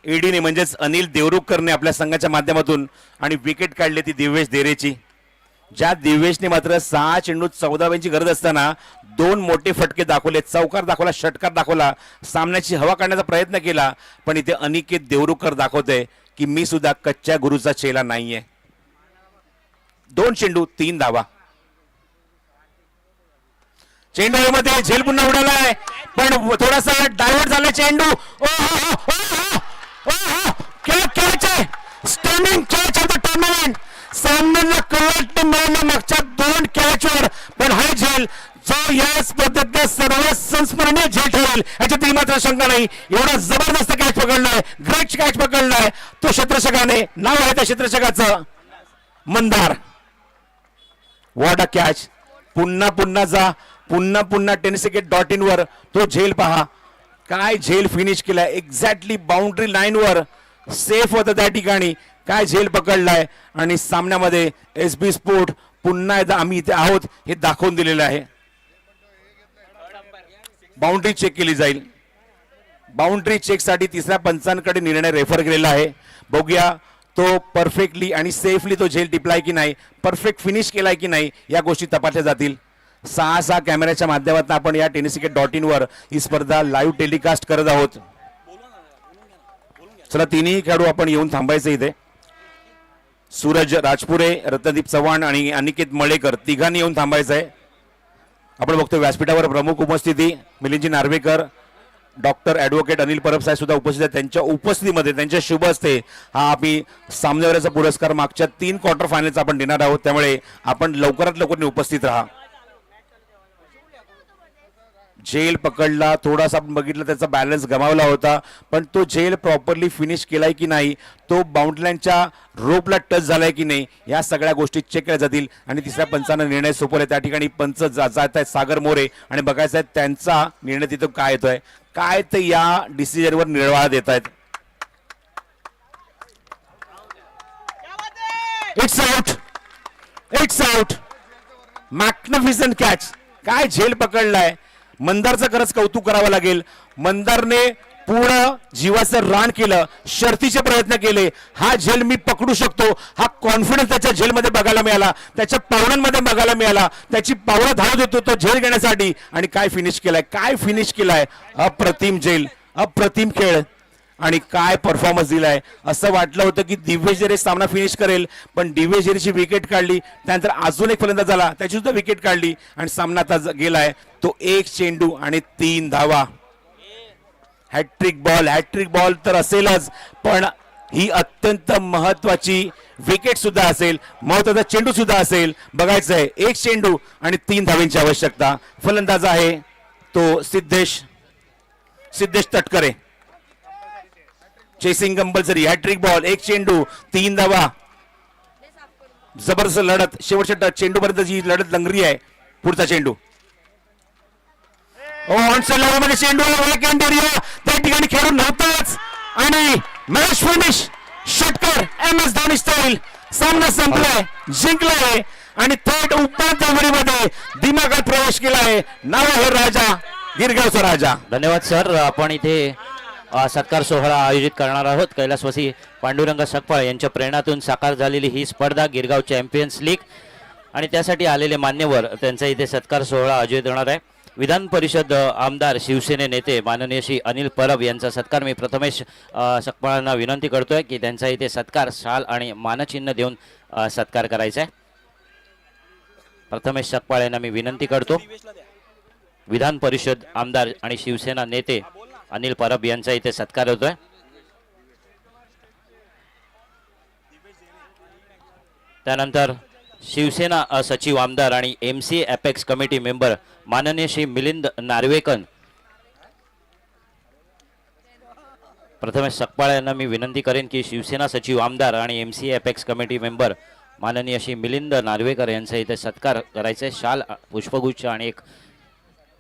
Speaker 2: एडीने, म्हणजेच अनिल देवरुखकरने आपल्या संघाच्या माध्यमातून, आणि विकेट काढली ती दिव्येश देरेची. ज्या दिवेशने मात्र 6 चेंडूत 14 रनची गरज असताना 2 मोठे फटके दाखवले, चौकार दाखवला, षटकार दाखवला, सामन्याची हवा काढण्याचा प्रयत्न केला, पण इथे अनिकेत देवरुखकर दाखवते की मी सुद्धा कच्च्या गुरुचा चेला नाहीये. 2 चेंडू 3 धावा. चेंडू मध्ये झेल पुन्हा उडालाय, पण थोडासा डायव्हर्ट झाला चेंडू. Stumping catch of the tournament. सामन्याला कलाटणी मिळाल्या मागच्या 2 कॅचवर, पण हा झेल जो या स्पर्धेतला सर्वात संस्मरणीय झेल ठरेल याच्यात मात्र शंका नाही. एवढा जबरदस्त कॅच पकडलाय, ग्रेट कॅच पकडलाय तो क्षेत्ररक्षकाने. नाव आहे त्या क्षेत्ररक्षकाचं मंदार. What a catch. पुन्हा जा, पुन्हा tenniscricket.in वर तो झेल पहा. काय झेल फिनिश केलाय, एक्झॅक्टली बाउंड्री लाईन वर सेफ होतं त्या ठिकाणी. काय झेल पकडलाय आणि सामन्यामध्ये SB स्पोर्ट पुन्हा एकदा आम्ही इथे आहोत हे दाखवून दिलेलं आहे. बाउंड्री चेक केली जाईल. बाउंड्री चेकसाठी तिसऱ्या पंचांकडे निर्णय रेफर केलेला आहे. बघूया तो परफेक्टली आणि सेफली तो झेल टिपलाय की नाही, परफेक्ट फिनिश केलाय की नाही, या गोष्टी तपासल्या जातील. 6 कॅमेऱ्याच्या माध्यमातून आपण या tenniscricket.in वर ही स्पर्धा लाईव्ह टेलिकास्ट करत आहोत. चला तिन्ही खेळाडू आपण येऊन थांबायचं इथे. सूरज राजपुरे, रत्नदीप चव्हाण आणि अनिकेत मळेकर तिघांनी येऊन थांबायचं आहे. आपण बघतो व्यासपीठावर प्रमुख उपस्थिती मिलिंदजी नार्वेकर, डॉक्टर ॲडव्होकेट अनिल परब साहेब सुद्धा उपस्थित आहेत. त्यांच्या उपस्थितीमध्ये त्यांच्या शुभ हस्ते हा आम्ही सामनेवरचा पुरस्कार मागच्या 3 क्वार्टर फायनलचा आपण देणार आहोत. त्यामुळे आपण लवकरात लवकर उपस्थित राहा. झेल पकडला, थोडासा आपण बघितलं त्याचा बॅलन्स गमावला होता, पण तो झेल प्रॉपरली फिनिश केलाय की नाही, तो बाउंड्री लाईनच्या रोपला टच झालाय की नाही, या सगळ्या गोष्टी चेक केल्या जातील. आणि तिसऱ्या पंचानं निर्णय सोपवले. त्या ठिकाणी पंच जात आहेत सागर मोरे आणि बघायचं आहे त्यांचा निर्णय तिथं काय येतोय, काय ते या डिसिजनवर निर्वाह देत आहेत. It's out, it's out. Magnificent catch. काय झेल पकडलाय. मंदारचं खरंच कौतुक करावं लागेल. मंदारने पूर्ण जीवाचं रान केलं, शर्तीचे प्रयत्न केले. हा झेल मी पकडू शकतो, हा कॉन्फिडन्स त्याच्या झेलमध्ये बघायला मिळाला, त्याच्या पावलांमध्ये बघायला मिळाला. त्याची पावलं धावत होतो तो झेल घेण्यासाठी. आणि काय फिनिश केलाय, काय फिनिश केलाय. अप्रतिम झेल, अप्रतिम खेळ आणि काय परफॉर्मन्स दिलाय. असं वाटलं होतं की दिव्य जेरे सामना फिनिश करेल, पण दिव्य जेरेची विकेट काढली. त्यानंतर अजून एक फलंदाज झाला, त्याची सुद्धा विकेट काढली आणि सामना आता गेलाय तो 1 चेंडू आणि 3 धावा. हॅट्रिक बॉल तर असेलच, पण ही अत्यंत महत्वाची विकेट सुद्धा असेल, महत्वाचा चेंडू सुद्धा असेल. बघायचं आहे 1 चेंडू आणि 3 धावांची आवश्यकता. फलंदाज आहे तो Siddhesh Tatkare. Chasing compulsory. Hat trick ball, 1 चेंडू 3 धावा. जबरदस्त लढत. शेवटच्या चेंडू पर्यंत जी लढत लंगरी आहे. पुढचा चेंडू मध्ये चेंडू एरिया, त्या ठिकाणी खेळू नव्हताच आणि मॅच फिनिश. षटकार MS धोनी स्टाईल. सामना संपलाय, जिंकलाय आणि थेट उपांत्य फेरीमध्ये दिमागात प्रवेश केलाय. नाव आहे राजा, गिरगावचा राजा.
Speaker 1: धन्यवाद सर. आपण इथे सत्कार सोहळा आयोजित करणार आहोत. कैलासवासी पांडुरंग सकपाळ यांच्या प्रेरणातून साकार झालेली ही स्पर्धा गिरगाव चॅम्पियन्स लीग आणि त्यासाठी आलेले मान्यवर त्यांचा इथे सत्कार सोहळा आयोजित होणार आहे. विधान परिषद आमदार शिवसेने नेते माननीय श्री अनिल परब यांचा सत्कार मी प्रथमेश सकपाळांना विनंती करतोय की त्यांचा इथे सत्कार शाल आणि मानचिन्ह देऊन सत्कार करायचा आहे. प्रथमेश सकपाळ यांना मी विनंती करतो. विधान परिषद आमदार आणि शिवसेना नेते अनिल परब यांचा इथे सत्कार होतोय. त्यानंतर शिवसेना सचिव आमदार आणि MC अपेक्स कमिटी मेंबर माननीय श्री मिलिंद नार्वेकर. प्रथमेश सकपाळ यांना मी विनंती करेन की शिवसेना सचिव आमदार आणि MC अपेक्स कमिटी मेंबर माननीय श्री मिलिंद नार्वेकर यांचा इथे सत्कार करायचा आहे. शाल, पुष्पगुच्छ आणि एक